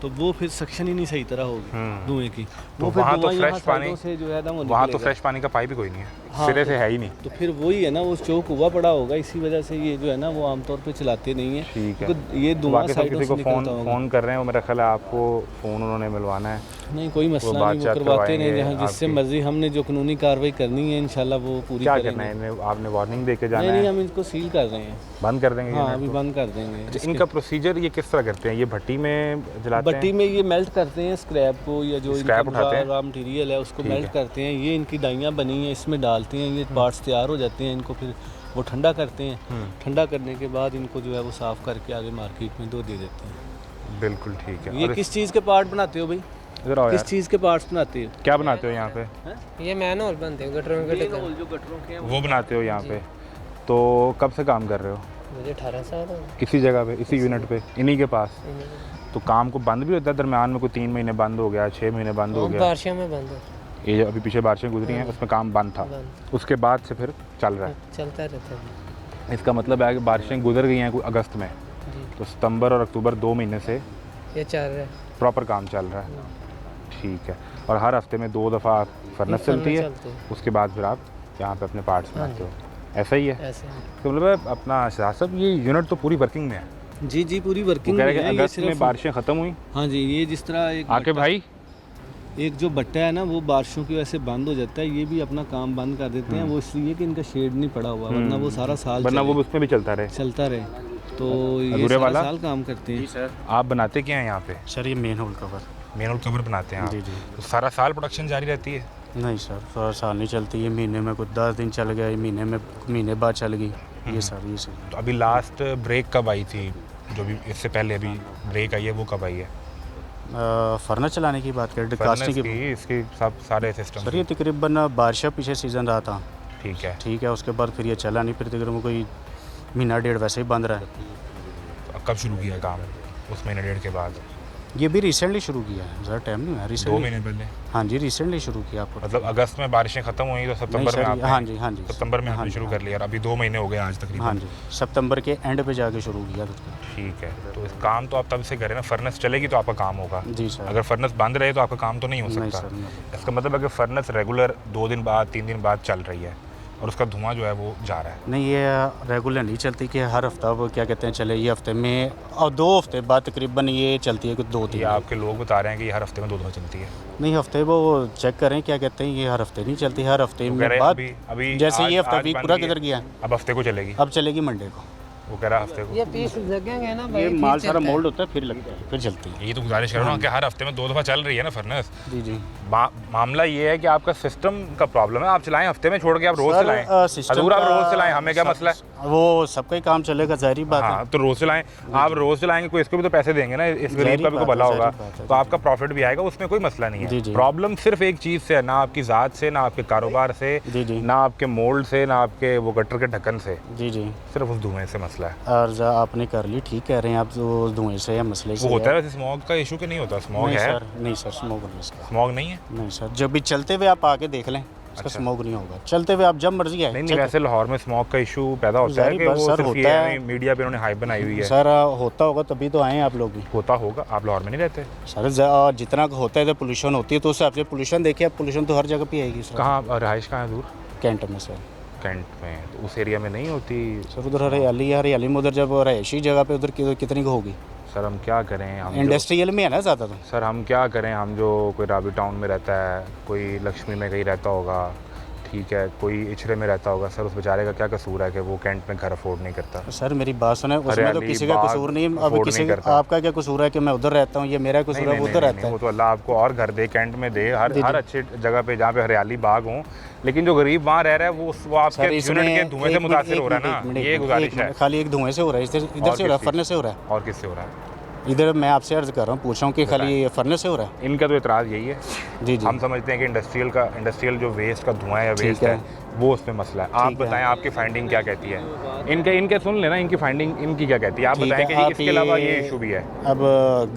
तो वो फिर सक्शन ही नहीं सही तरह होगी धुएं की। तो फिर वहाँ तो धुआं यहाँ फ्रेश पानी, साइडों से जो है ना वो वहाँ तो निकलेगा। फ्रेश पानी का पाइप ही कोई नहीं है, हाँ, सिरे से है ही नहीं। तो फिर वही है ना, वो चौक हुआ पड़ा होगा, इसी वजह से ये जो है ना वो आमतौर पे चलाते नहीं है। ठीक है। क्योंकि ये तो धुआं बाकी सब साइडों किसी से को निकलता होगा। फ़ोन कर रहे हैं, वो मेरा ख्याल है आपको फ़ोन उन्होंने मिलवाना है। नहीं, कोई मसला नहीं, वो बातचीत करवाते नहीं, करवाएंगे जहाँ जिससे आपकी। मर्जी। हमने जो कानूनी कार्रवाई करनी है इंशाल्लाह वो पूरी क्या करेंगे। करना है इन्हें? आपने वार्निंग दे के जाना नहीं, है? हम इनको सील कर रहे हैं। बंद कर देंगे? हाँ, unit अभी को? बंद कर देंगे। अच्छा, इनका प्रोसीजर ये किस तरह करते हैं? ये भट्टी में जलाते भट्टी हैं? में ये मेल्ट करते हैं स्क्रैप को, या जो स्क्रैप इनका उठाते हैं? रॉ मटेरियल है उसको ठीक मेल्ट है। करते हैं। ये इनकी डाइयाँ बनी हैं, इसमें डालते हैं, ये पार्ट्स तैयार हो जाते हैं, इनको फिर वो ठंडा करते हैं। ठंडा करने के बाद इनको जो है वो साफ़ करके आगे मार्केट में दे देते हैं। बिल्कुल ठीक है। ये और किस चीज़ के पार्ट बनाते हो भाई? इधर आओ किस यार, चीज़ के पार्ट्स बनाते हो? क्या बनाते हो यहाँ पे? ये मैनहोल बनते हैं गटरों के ढक्कन। जो गटरों के हैं वो बनाते हो यहाँ पे। तो कब से काम कर रहे हो? मुझे 18 साल हो गए। इसी जगह पे, इसी यूनिट पे, इन्हीं के पास? तो काम को बंद भी होता है दरमियान में, कोई 3 महीने बंद हो गया, 6 महीने बंद हो गया? बारिशों में बंद है, ये अभी पीछे बारिशें गुजरी हैं उसमें काम बंद था, बंद उसके बाद से फिर चल रहा है। चलता रहता है इसका मतलब है कि बारिशें गुजर गई हैं कोई अगस्त में, जी। तो सितंबर और अक्टूबर 2 महीने से ये चल रहा है। प्रॉपर काम चल रहा है। ठीक है। और हर हफ्ते में 2 दफ़ा फर्नेस चलती है, चलते हैं। उसके बाद फिर आप यहाँ पे अपने पार्ट्स हाँ बनाते हो, ऐसा ही है? ऐसे ही। तो मतलब अपना शाह साहब ये यूनिट तो पूरी वर्किंग में है? जी जी पूरी वो वर्किंग कह में रहे हैं है कि ये अगस्त में सिर्फ। बारिशें ख़त्म हुई। हाँ जी, ये जिस तरह एक आके भाई एक जो भट्टा है ना वो बारिशों की वजह से बंद हो जाता है, ये भी अपना काम बंद कर देते हैं। वो इसलिए कि इनका शेड नहीं पड़ा हुआ, वरना वो सारा साल वरना वो चले- उसमें भी चलता रहे। चलता रहे। तो ये अधूरे सारा वाला? साल काम करते हैं। सर आप बनाते क्या हैं यहाँ पे? सर ये main whole cover. Main whole cover बनाते हैं आप? जी जी। तो सारा साल प्रोडक्शन जारी रहती है? नहीं सर, सारा साल नहीं चलती, ये महीने में कुछ 10 दिन चल गया, ये महीने बाद चल गई, ये सर ये सर। तो अभी लास्ट ब्रेक कब आई थी? जो भी इससे पहले अभी ब्रेक आई है वो कब आई है? फर्नेस चलाने की बात करें, फर्नेस कास्टिंग की, की, इसकी सब सारे सिस्टम? सर ये तकरीबन बारिशा पीछे सीज़न रहा था, ठीक है। ठीक है, उसके बाद फिर ये चला नहीं, फिर तकरीबन कोई महीना डेढ़ वैसे ही बंद रहा है। तो कब शुरू किया काम उस महीने डेढ़ के बाद? ये भी रिसेंटली शुरू किया है, ज़्यादा टाइम नहीं हुआ, 2 रिसेंटली। महीने पहले? हाँ जी, रिसेंटली शुरू किया आपको। मतलब अगस्त में बारिशें ख़त्म हुई तो सितंबर में सर, आपने? हाँ जी, हाँ जी। सितंबर में हाँ आपने जी, शुरू हाँ कर लिया और अभी 2 महीने हो गए आज तकरीबन? हाँ जी, सितंबर के एंड पे जाके शुरू किया था। ठीक है। तो इस काम तो आप तब से करें ना, फर्नेस चलेगी तो आपका काम होगा। जी सर। अगर फर्नेस बंद रहे तो आपका काम तो नहीं हो नहीं सकता। सर, नहीं। इसका मतलब है कि फर्नेस रेगुलर 2 दिन बाद 3 दिन बाद चल रही है और उसका धुआं जो है वो जा रहा है। नहीं, ये रेगुलर नहीं चलती कि हर हफ्ता वो क्या कहते हैं चले, ये हफ्ते में और 2 हफ्ते बाद तकरीबन ये चलती है कुछ 2 ये दिन। आपके लोग बता रहे हैं कि ये हर हफ्ते में 2 दफ़ा चलती है। नहीं, हफ्ते वो चेक करें क्या कहते हैं, ये हर हफ्ते नहीं चलती, हर हफ्ते वो कह में रहे हैं बाद अभी जैसे ये आज- हफ्ता आज वीक बंद पूरा की है, किधर गया, अब हफ्ते को चलेगी। अब चलेगी मंडे को। वो कह रहा है हफ्ते को। ये पीस लगेंगे ना भाई, ये फिर माल सारा चलता है। मोल्ड होता है, फिर लगता है, फिर चलती है। यही तो गुजारिश कर रहा हूँ कि हर हफ्ते में 2 दफ़ा चल रही है ना फर्नेस। जी जी। मामला ये है कि आपका सिस्टम का प्रॉब्लम है। आप चलाएं हफ्ते में छोड़ के, आप रोज़ सर, चलाएं। सिस्टम अधूरा आप का- रोज़ चलाएं, हमें क्या मसला है? वो सबका ही काम चलेगा, जाहिर बात है। हाँ, तो रोज़ चलाएं। आप रोज़ चलाएंगे, कोई इसको भी तो पैसे देंगे ना, इस गरीब जाहिर का भी तो बात है, भला होगा, जाहिर बात है, तो आपका प्रॉफिट भी आएगा, उसमें कोई मसला नहीं जी, है। जी। प्रॉब्लम सिर्फ एक चीज़ से है, ना आपकी ज़ात से, ना आपके कारोबार से, जी जी। ना आपके मोल्ड से, ना आपके वो गटर के ढक्कन से, जी जी। सिर्फ उस धुएं से मसला है। अर्ज आपने कर ली, ठीक कह रहे हैं आप, जो धुएं से या मसले से वो होता है वैसे स्मॉग का इशू कि नहीं होता? स्मॉग नहीं है? सर, नहीं सर, स्मोक नहीं इसका। स्मॉग नहीं है? नहीं सर, जब भी चलते हुए आप आके देख लें, इसका अच्छा। स्मोक नहीं होगा, चलते हुए आप जब मर्जी आए। नहीं, वैसे लाहौर में स्मॉग का इशू पैदा होता है जाहिर कि बात वो सर, सिर्फ होता ये है। नहीं, मीडिया पे उन्होंने हाइप बनाई हुई है। सर होता होगा तभी तो आए हैं आप लोग भी। होता होगा, आप लाहौर में नहीं रहते? सर जितना होता है तो पोल्यूशन होती है, तो उससे आपसे पोल्यूशन देखिए, आप पोल्यूशन तो हर जगह पे आएगी सर। कहाँ रहाइश कहाँ है दूर? कैंट में सर। कैंट में? तो उस एरिया में नहीं होती? सर उधर हरियाली है, हरियाली में उधर जब रहायशी जगह पे उधर कितनी को होगी? सर हम क्या करें, हम इंडस्ट्रियल में है ना ज़्यादा तो। सर हम क्या करें, हम जो कोई रावी टाउन में रहता है, कोई लक्ष्मी में कहीं रहता होगा, ठीक है, कोई इचरे में रहता होगा, सर उस बेचारे का क्या कसूर है कि वो कैंट में घर अफोर्ड नहीं करता? सर मेरी बात सुने, उसमें तो हरियाली, किसी का बाग कसूर नहीं है। अब afford किसी नहीं करता। आपका क्या कसूर है कि मैं उधर रहता हूँ, ये मेरा नहीं, कसूर है, नहीं, वो नहीं, उधर नहीं, रहता है। वो तो अल्लाह आपको और घर दे, कैंट में दे, हर अच्छी जगह पे जहाँ पे हरियाली बाग हो, लेकिन जो गरीब वहाँ रह रहा है वो आपके सर इसमें यूनिट के धुएं से एक मुतासिर मिनट, हो रहा एक है मिनट, ना, एक ये मिनट, गुजारिश एक है। मिनट, खाली एक धुएं से हो रहा है, इधर से हो रहा है, किस फर्नेस से हो रहा है। और किससे हो रहा है? इधर मैं आपसे अर्ज कर रहा हूँ, पूछ रहा हूँ कि खाली फर्नेस से हो रहा है। इनका तो इतराज़ यही है। जी जी। हम समझते हैं कि इंडस्ट्रियल जो वेस्ट का धुआं या वेस्ट है। है वो उसमें मसला है। आप ठीक है। बताएं आपकी फाइंडिंग क्या कहती है? इनके सुन लेना, इनकी फाइंडिंग इनकी क्या कहती है? आप ठीक बताएं है, कि आप इसके अलावा ये इशू भी है। अब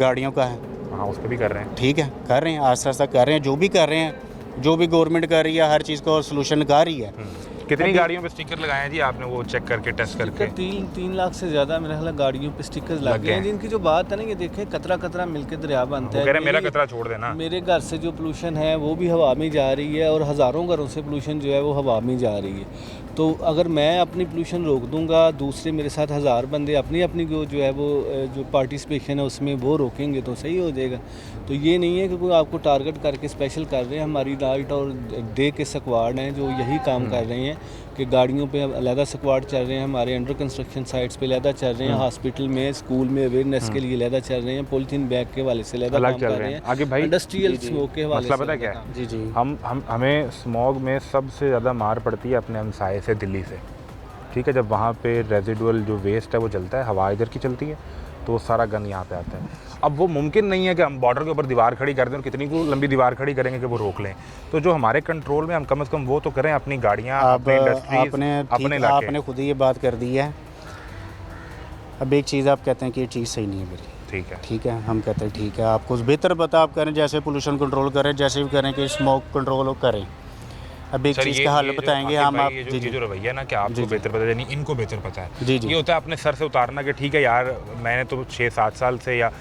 गाड़ियों का है, हाँ, उस पर भी कर रहे हैं। ठीक है, कर रहे हैं, आस्ता आस्ता कर रहे हैं, जो भी कर रहे हैं, जो भी गवर्नमेंट कर रही है, हर चीज़ को सोल्यूशन निकाल रही है। कितनी गाड़ियों पे स्टिकर लगाए हैं जी आपने, वो चेक करके, टेस्ट करके? 3 लाख से ज़्यादा मेरे ख्याल गाड़ियों पे स्टिकर्स लग लग गए गए हैं। जिनकी जो बात है ना, ये देखें कतरा कतरा मिलके दरिया बनता वो है। कह रहे हैं मेरा मेरी- कचरा छोड़ देना। मेरे घर से जो पोल्यूशन है वो भी हवा में जा रही है, और हज़ारों घरों से पोल्यूशन जो है वो हवा में जा रही है। तो अगर मैं अपनी पोल्यूशन रोक दूंगा, दूसरे मेरे साथ 1000 बंदे अपनी अपनी जो है वो जो पार्टिसिपेशन है उसमें वो रोकेंगे तो सही हो जाएगा। तो ये नहीं है कि कोई आपको टारगेट करके स्पेशल कर रहे हैं। हमारी नाइट और डे के स्क्वाड हैं जो यही काम कर रहे हैं कि गाड़ियों पे अलहदा स्क्वाड चल रहे हैं, हमारे अंडर कंस्ट्रक्शन साइट्स पे अलहदा चल रहे हैं, हॉस्पिटल में, स्कूल में अवेयरनेस के लिए अलहदा चल रहे हैं, पॉलीथीन बैग के हवाले से अलहदा अलग काम चल कर रहे रहे हैं। हैं, आगे भाई, इंडस्ट्रियल स्मोक के हवाले मसला से पता है क्या अलग है? जी जी। हमें स्मॉग में सबसे ज़्यादा मार पड़ती है अपने हमसाए से, दिल्ली से। ठीक है, जब वहाँ पे रेजिडुअल जो वेस्ट है वो जलता है, हवा इधर की चलती है, तो सारा गंद यहाँ पे आता है। अब वो मुमकिन नहीं है कि हम बॉर्डर के ऊपर दीवार खड़ी कर दें और कितनी को लंबी दीवार खड़ी करेंगे कि वो रोक लें। तो जो हमारे कंट्रोल में हम कम से कम वो तो करें, अपनी गाड़ियाँ, अपनी इंडस्ट्रीज, अपने इलाके। आपने खुद ही ये बात कर दी है। अब एक चीज़ आप कहते हैं कि ये चीज़ सही नहीं है मेरी, ठीक है, ठीक है, हम कहते हैं ठीक है, आपको बेहतर पता आप करें, जैसे पोल्यूशन कंट्रोल करें, जैसे भी करें कि स्मोक कंट्रोल करें। अब एक चीज़ का हल बताएंगे हम आप। जी, जो रवैया है ना कि आपको बेहतर पता है, यानी इनको बेहतर पता है। जी जी ये होता है अपने सर से उतारना कि ठीक है यार, मैंने तो 6-7 साल से या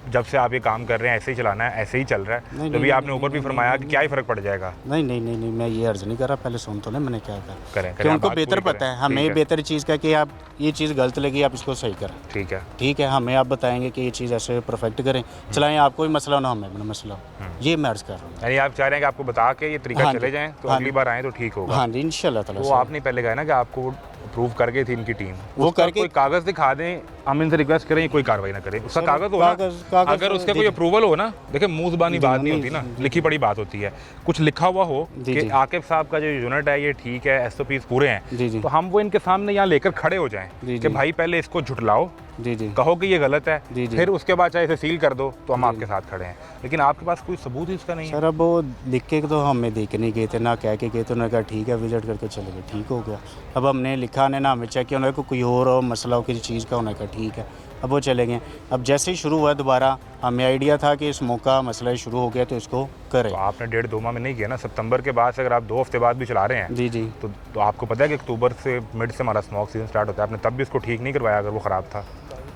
जब से आप ये काम कर रहे हैं ऐसे ही चलाना है, ऐसे ही चल रहा है। तो भी आपने ऊपर भी फरमाया कि क्या ही फ़र्क पड़ जाएगा। नहीं, मैं ये अर्ज नहीं कर रहा, पहले सुन तो ले मैंने क्या कहा। करें कि उनको बेहतर पता है, हमें बेहतर चीज़ का कि आप ये चीज़ गलत लगी, आप इसको सही करें। ठीक है, हमें आप बताएंगे कि ये चीज़ ऐसे परफेक्ट करें, चलाएं, आपको भी मसला ना हमें भी मसला हो। ये मैं अर्ज कर रहा हूँ। यानी आप चाह रहे हैं कि आपको बता के ये तरीका चले जाएँ तो अगली बार आएँ तो ठीक होगा। हाँ जी, इंशाल्लाह ताला। वो आपने पहले कहा ना कि आपको अप्रूव करके थी इनकी टीम, वो उसका करके कोई कागज़ दिखा दें, हम इनसे रिक्वेस्ट करें, कोई कार्रवाई ना करें। उसका कागज़ हो ना, अगर उसका कोई अप्रूवल हो ना, देखिए मुँह ज़बानी बात नहीं होती ना, लिखी पड़ी बात होती है। कुछ लिखा हुआ हो कि आकिब साहब का जो यूनिट है ये ठीक है, SOPs पूरे हैं, तो हम वो इनके सामने यहाँ लेकर खड़े हो जाएं कि भाई पहले इसको झुटलाओ, कहो कि ये गलत है, फिर उसके बाद चाहे इसे सील कर दो तो हम आपके साथ खड़े हैं। लेकिन आपके पास कोई सबूत ही इसका नहीं है। सर अब वो लिख के तो हमें देख के नहीं गए थे, ना कह के गए थे, उन्होंने कहा ठीक है विजिट करके चले गए, ठीक हो गया। अब हमने लिखा ने ना हमें चेक किया, उन्होंने कोई और मसला हो किसी चीज़ का, उन्होंने कहा ठीक है, अब वो चले गए। अब जैसे ही शुरू हुआ दोबारा, हमें आइडिया था कि इस मौका मसला शुरू हो गया तो इसको करें। तो आपने 1.5-2 माह में नहीं किया ना, सितंबर के बाद से अगर आप 2 हफ्ते बाद भी चला रहे हैं जी तो आपको पता है कि अक्टूबर से मिड से हमारा स्मोक सीजन स्टार्ट होता है। आपने तब भी उसको ठीक नहीं करवाया अगर वो ख़राब था,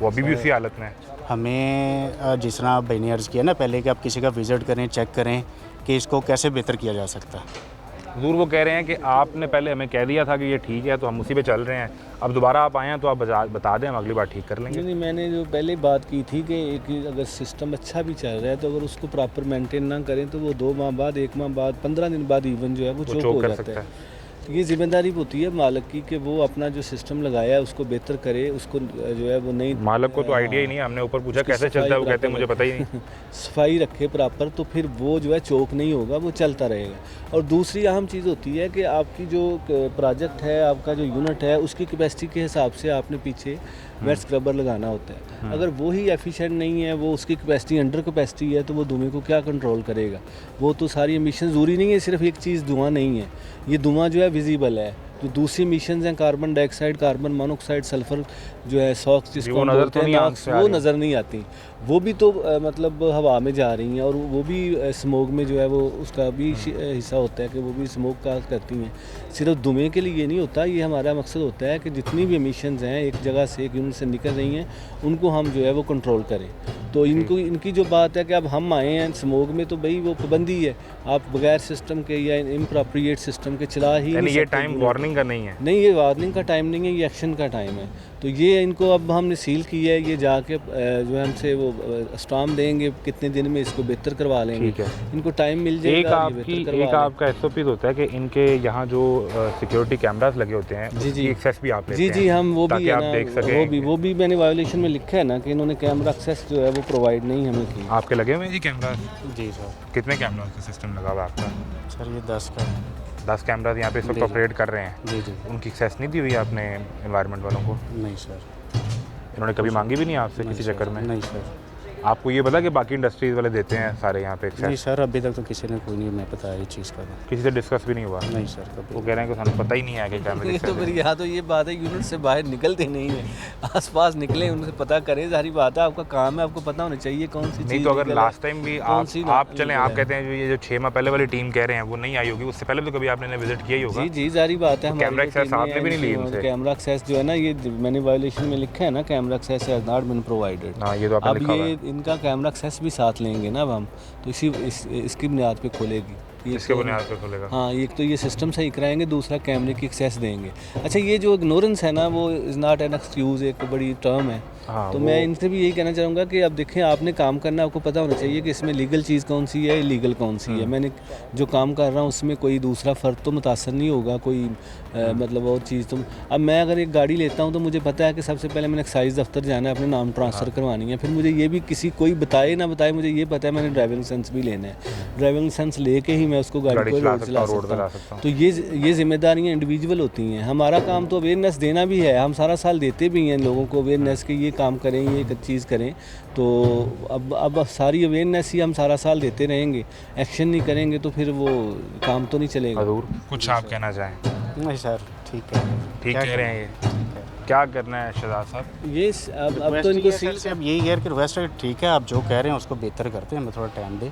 वो अभी भी उसी हालत में है। हमें जिस तरह आप भाई ने अर्ज़ किया ना पहले कि आप किसी का विज़िट करें, चेक करें कि इसको कैसे बेहतर किया जा सकता है। हजूर वो कह रहे हैं कि आपने पहले हमें कह दिया था कि ये ठीक है तो हम उसी पे चल रहे हैं, अब दोबारा आप आए हैं तो आप बता दें, हम अगली बार ठीक कर लेंगे। नहीं, मैंने जो पहले बात की थी कि एक अगर सिस्टम अच्छा भी चल रहा है तो अगर उसको प्रॉपर मेंटेन ना करें तो वो 2 माह बाद, 1 माह बाद, 15 दिन बाद इवन जो है वो चोक हो जाता है। ये जिम्मेदारी होती है मालिक की कि वो अपना जो सिस्टम लगाया है उसको बेहतर करे, उसको जो है वो नहीं, मालिक को तो आइडिया ही नहीं है। हमने ऊपर पूछा कैसे चलता है, वो कहते हैं मुझे पता ही नहीं। सफाई रखे प्रॉपर, तो फिर वो जो है चोक नहीं होगा, वो चलता रहेगा। और दूसरी अहम चीज़ होती है कि आपकी जो प्रोजेक्ट है, आपका जो यूनिट है, उसकी कैपेसिटी के हिसाब से आपने पीछे वेट स्क्रबर लगाना होता है। अगर वो ही एफिशिएंट नहीं है, वो उसकी कैपेसिटी अंडर कैपेसिटी है, तो वो धुएं को क्या कंट्रोल करेगा। वो तो सारी एमिशन ज़रूरी नहीं है, सिर्फ एक चीज़ धुआं नहीं है, ये धुआं जो है विजिबल है। जो दूसरी मिशंस हैं, carbon dioxide, carbon monoxide, sulphur जो है सॉक्स जिसको हम बोलते हैं, वो नज़र नहीं आती। वो भी तो मतलब हवा में जा रही हैं और वो भी स्मोक में जो है वो उसका भी हिस्सा होता है कि वो भी स्मोक का करती हैं। सिर्फ धुएं के लिए ये नहीं होता, ये हमारा मकसद होता है कि जितनी भी एमिशंस हैं एक जगह से, एक यूनिट से निकल रही हैं, उनको हम जो है वो कंट्रोल करें। तो इनकी जो बात है कि अब हम आए हैं स्मोक में, तो भाई वो पाबंदी है, आप बगैर सिस्टम के या इम्प्रोप्रिएट सिस्टम के चला ही नहीं। ये टाइम वार्निंग का नहीं है। नहीं, ये वार्निंग का टाइम नहीं है, ये एक्शन का टाइम है। तो ये इनको अब हमने सील किया है, ये जाके जो है हमसे वो स्टाम्प देंगे, कितने दिन में इसको बेहतर करवा लेंगे। इनको टाइम मिल जाएगा। एक आपका SOP होता है कि इनके यहाँ जो सिक्योरिटी कैमरास लगे होते हैं, जी एक्सेस भी आप लेते हैं। जी, हम वो भी आप देख सकें। वो भी मैंने वायोलेशन में लिखा है ना कि इन्होंने कैमरा एक्सेस जो है वो प्रोवाइड नहीं हमें की। आपके लगे हुए हैं जी कैमरा? जी सर। कितने कैमरा का सिस्टम लगा हुआ आपका? सर ये 10 का 10 कैमराज यहाँ पे इस वक्त ऑपरेट कर रहे हैं। जी। उनकी एक्सेस नहीं दी हुई आपने एनवायरनमेंट वालों को? नहीं सर। इन्होंने कभी मांगी भी नहीं आपसे किसी चक्कर में? नहीं सर। आपको ये पता कि बाकी इंडस्ट्रीज़ वाले देते हैं सारे यहाँ पे एक्सेस? नहीं सर, अभी तक तो किसी ने कोई नहीं मैं पता ये चीज़ का। किसी से डिस्कस भी नहीं हुआ? नहीं सर कभी। वो कह रहे हैं कि हमें पता ही नहीं है कि कैमरे। तो फिर यहाँ तो ये बात है, यूनिट से बाहर निकलते नहीं है, आसपास निकले, उनसे पता करें, सारी बात है, आपका काम है, आपको पता होना चाहिए कौन सी चीज़। नहीं तो अगर लास्ट टाइम भी आप चलें, आप कहते हैं ये जो 6 माह पहले वाली टीम कह रहे हैं वो नहीं आई होगी, उससे पहले तो कभी आपने विजिट किया ही होगा? जी, सारी बात है। कैमरा एक्सेस आपने भी नहीं ली उनसे? कैमरा एक्सेस जो है ना, ये मैंने वायोलेशन में लिखा है ना, camera access has not been provided. हाँ, ये तो आपने लिखा हुआ है। अब ये इनका कैमरा एक्सेस भी साथ लेंगे ना अब हम, तो इसकी बुनियाद पे खोलेगी। इसके बुनियाद पे खोलेगा? हाँ, एक तो ये सिस्टम सही कराएंगे, दूसरा कैमरे की एक्सेस देंगे। अच्छा, ये जो इग्नोरेंस है ना, वो इज़ नॉट एन एक्सक्यूज़, एक बड़ी टर्म है। हाँ, तो मैं इनसे भी यही कहना चाहूँगा कि अब देखें, आपने काम करना, आपको पता होना चाहिए कि इसमें लीगल चीज़ कौन सी है, इलीगल कौन सी है। मैंने जो काम कर रहा हूँ उसमें कोई दूसरा फ़र्द तो मुतासर नहीं होगा, कोई मतलब और चीज़। तो अब मैं अगर एक गाड़ी लेता हूँ तो मुझे पता है कि सबसे पहले मैंने एक्साइज दफ्तर जाना है, अपने नाम ट्रांसफ़र करवानी है। फिर मुझे ये भी किसी कोई बताए ना बताए, मुझे ये पता है मैंने ड्राइविंग लाइसेंस भी लेना है। ड्राइविंग लाइसेंस ले के ही मैं उसको गाड़ी गाड़ी को चला रोड सकता चला हूँ, रोड सकता चला हूँ। सकता हूँ। तो ये जिम्मेदारियाँ इंडिविजुअल होती हैं। हमारा काम तो अवेयरनेस देना भी है, हम सारा साल देते भी हैं लोगों को अवेयरनेस कि ये काम करें, ये चीज़ करें। तो अब सारी अवेयरनेस ही हम सारा साल देते रहेंगे, एक्शन नहीं करेंगे तो फिर वो काम तो नहीं चलेगा। हजूर कुछ आप कहना चाहें? नहीं सर, ठीक है, ठीक क्या कह रहे हैं ये, क्या करना है शहजाद साहब? ये अब तो इनको सील से अब यही है कि रिक्वेस्ट है, ठीक है आप जो कह रहे हैं उसको बेहतर करते हैं, हमें थोड़ा टाइम दे।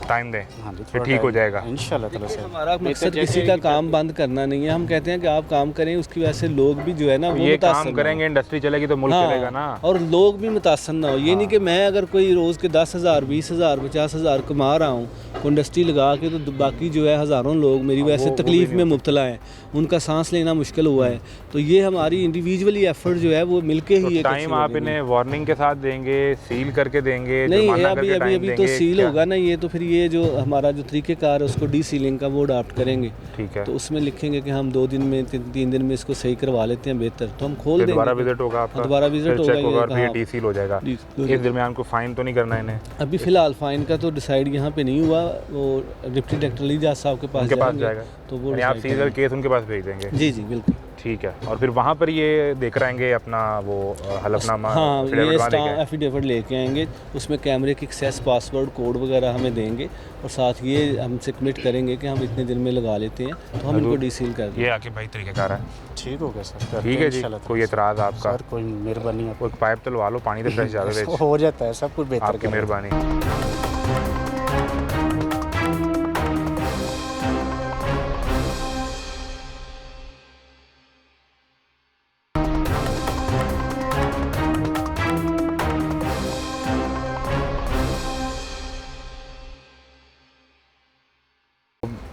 टाइम दें, हाँ जी, फिर ठीक हो जाएगा। इंशाल्लाह ताला से। हमारा मकसद किसी का काम बंद करना नहीं है। हम कहते हैं कि आप काम करें, उसकी वजह से लोग भी जो है ना वो ये मुतासर काम ना हो। करेंगे, इंडस्ट्री चलेगी तो मुल्क चलेगा ना। और लोग भी मुतासर ना हो। ये नहीं कि मैं अगर कोई रोज़ के 10,000 20,000 50,000 कमा रहा हूँ कोई इंडस्ट्री लगा के, तो बाकी जो है हज़ारों लोग मेरी वजह से तकलीफ़ में मुब्तला हैं, उनका सांस लेना मुश्किल हुआ है। तो ये हमारी इंडिविजुअली एफर्ट जो है वो मिलके ही एक टाइम आप इन्हें वार्निंग के साथ देंगे, सील करके देंगे, नहीं जुर्माना अभी करके अभी टाइम अभी तो देंगे, सील क्या? होगा ना ये, तो फिर ये जो हमारा जो तरीक़ेकार है उसको डी सीलिंग का वो अडाप्ट करेंगे। ठीक है, तो उसमें लिखेंगे कि हम 2 दिन में 3 दिन में इसको सही करवा लेते हैं बेहतर, तो हम खोल फिर देंगे। दोबारा विजिट होगा आपका, दोबारा विजिट फिर होगा, चेक होगा और ये फिर हाँ। डीसील हो जाएगा। इस दरमियान को फाइन तो नहीं करना इन्हें? अभी फ़िलहाल फ़ाइन का तो डिसाइड यहाँ पे नहीं हुआ, वो डिप्टी डायरेक्टर लीजा साहब के पास उनके पास जाएंगे, जाएगा, तो वो यानी आप decide सीजर केस उनके पास भेज देंगे? करेंगे। जी जी बिल्कुल। ठीक है, और फिर वहाँ पर ये देख रहेंगे अपना वो हलफनामा, हाँ affidavit ये वहाँ देके? एफिडेविट लेके आएंगे, उसमें कैमरे की एक्सेस पासवर्ड कोड वगैरह हमें देंगे, और साथ ये हमसे कमिट करेंगे कि हम इतने दिन में लगा लेते हैं, तो हम इनको डीसील कर देंगे। ये आके भाई तरीक़ेकार है, ठीक हो गया सर, करते ठीक हैं है जी। इंशाल्लाह कोई ताला एतराज़ आपका? से। सर कोई मेहरबानी है, कोई पाइप तलवा लो, पानी तो फ्रेश ज़्यादा दे, हो जाता है सब कुछ बेहतर आपकी कर देते हैं। मेहरबानी।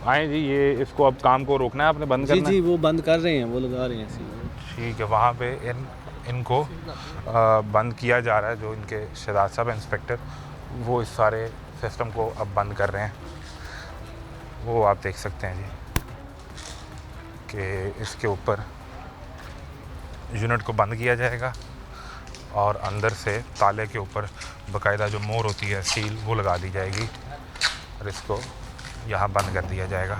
आए जी, ये इसको अब काम को रोकना है आपने, बंद जी करना है? जी वो बंद कर रहे हैं, वो लगा रहे हैं सील। ठीक है, वहाँ पे इनको बंद किया जा रहा है। जो इनके शहजाद साहब इंस्पेक्टर, वो इस सारे सिस्टम को अब बंद कर रहे हैं। वो आप देख सकते हैं जी कि इसके ऊपर यूनिट को बंद किया जाएगा और अंदर से ताले के ऊपर बाकायदा जो मोहर होती है, सील, वो लगा दी जाएगी और इसको यहाँ बंद कर दिया जाएगा।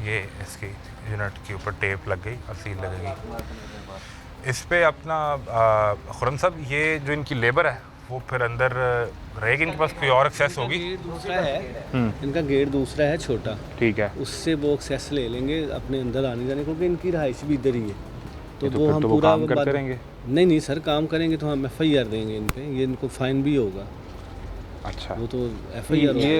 ये इसकी यूनिट के ऊपर टेप लग गई और सील लगेगी इस पे। अपना खुरम साहब, ये जो इनकी लेबर है वो फिर अंदर रहेगी, इनके पास कोई और एक्सेस होगी? गेट दूसरा है, इनका गेट दूसरा है छोटा, ठीक है, उससे वो एक्सेस ले लेंगे अपने अंदर आने जाने, क्योंकि इनकी रहाइश भी इधर ही है। तो तो वो फिर हम तो वो पूरा काम करते रहेंगे? नहीं सर, काम करेंगे तो हम FIR देंगे इन पे, ये इनको फाइन भी होगा। अच्छा, वो तो तो FIR ये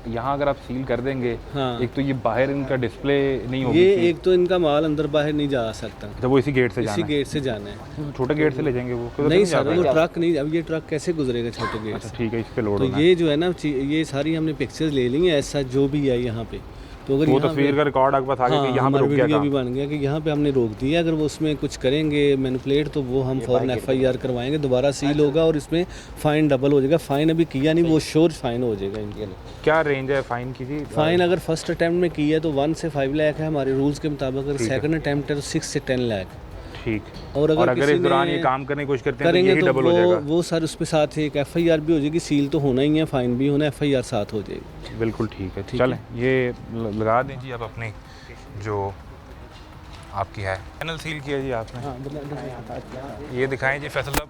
यहाँ अगर आप सील कर देंगे, हाँ। एक तो ये बाहर इनका डिस्प्ले नहीं होगी, ये एक तो इनका माल अंदर बाहर नहीं जा सकता, जब वो इसी गेट से इसी जाना है, गेट से जाना है। छोटे गेट से ले जाएंगे वो? नहीं जा सर, वो ट्रक नहीं, अब ये ट्रक कैसे गुजरेगा छोटे गेट अच्छा से? ठीक है, इस पे लोड तो होना है। ये जो है ना, ये सारी हमने पिक्चर्स ले ली हैं ऐसा जो भी है यहाँ पे। तो अगर वो यहाँ तस्वीर पे- का रिकॉर्ड आपके पास आ गया कि यहाँ पे हमारा रुक गया वीडियो भी काम? बन गया कि यहाँ पे हमने रोक दिया। अगर वो उसमें कुछ करेंगे मैनिपुलेट, तो वो हम फ़ौरन FIR करवाएंगे, दोबारा सील होगा और इसमें फ़ाइन डबल हो जाएगा। फ़ाइन अभी किया नहीं, वो श्योर फ़ाइन हो जाएगा इनके लिए। क्या रेंज है फाइन की जी? फ़ाइन अगर फर्स्ट अटैम्प्ट में की है तो 1 से 5 लाख है हमारे रूल्स के मुताबिक, अगर सेकंड अटैम्प्ट है तो 6 से 10 लाख। ठीक। और और अगर किसी इस दौरान ने ये काम करने की कोशिश करते हैं तो करेंगे यही तो डबल हो जाएगा? वो सर उस पे साथ एक FIR भी हो जाएगी, सील तो होना ही है, फ़ाइन भी होना है, FIR साथ हो जाएगी। बिल्कुल ठीक है, ठीक चलें ये लगा दें जी। अब अपनी जो आपकी है पैनल सील किया जी आपने, ये दिखाएं जी फैसल साहब।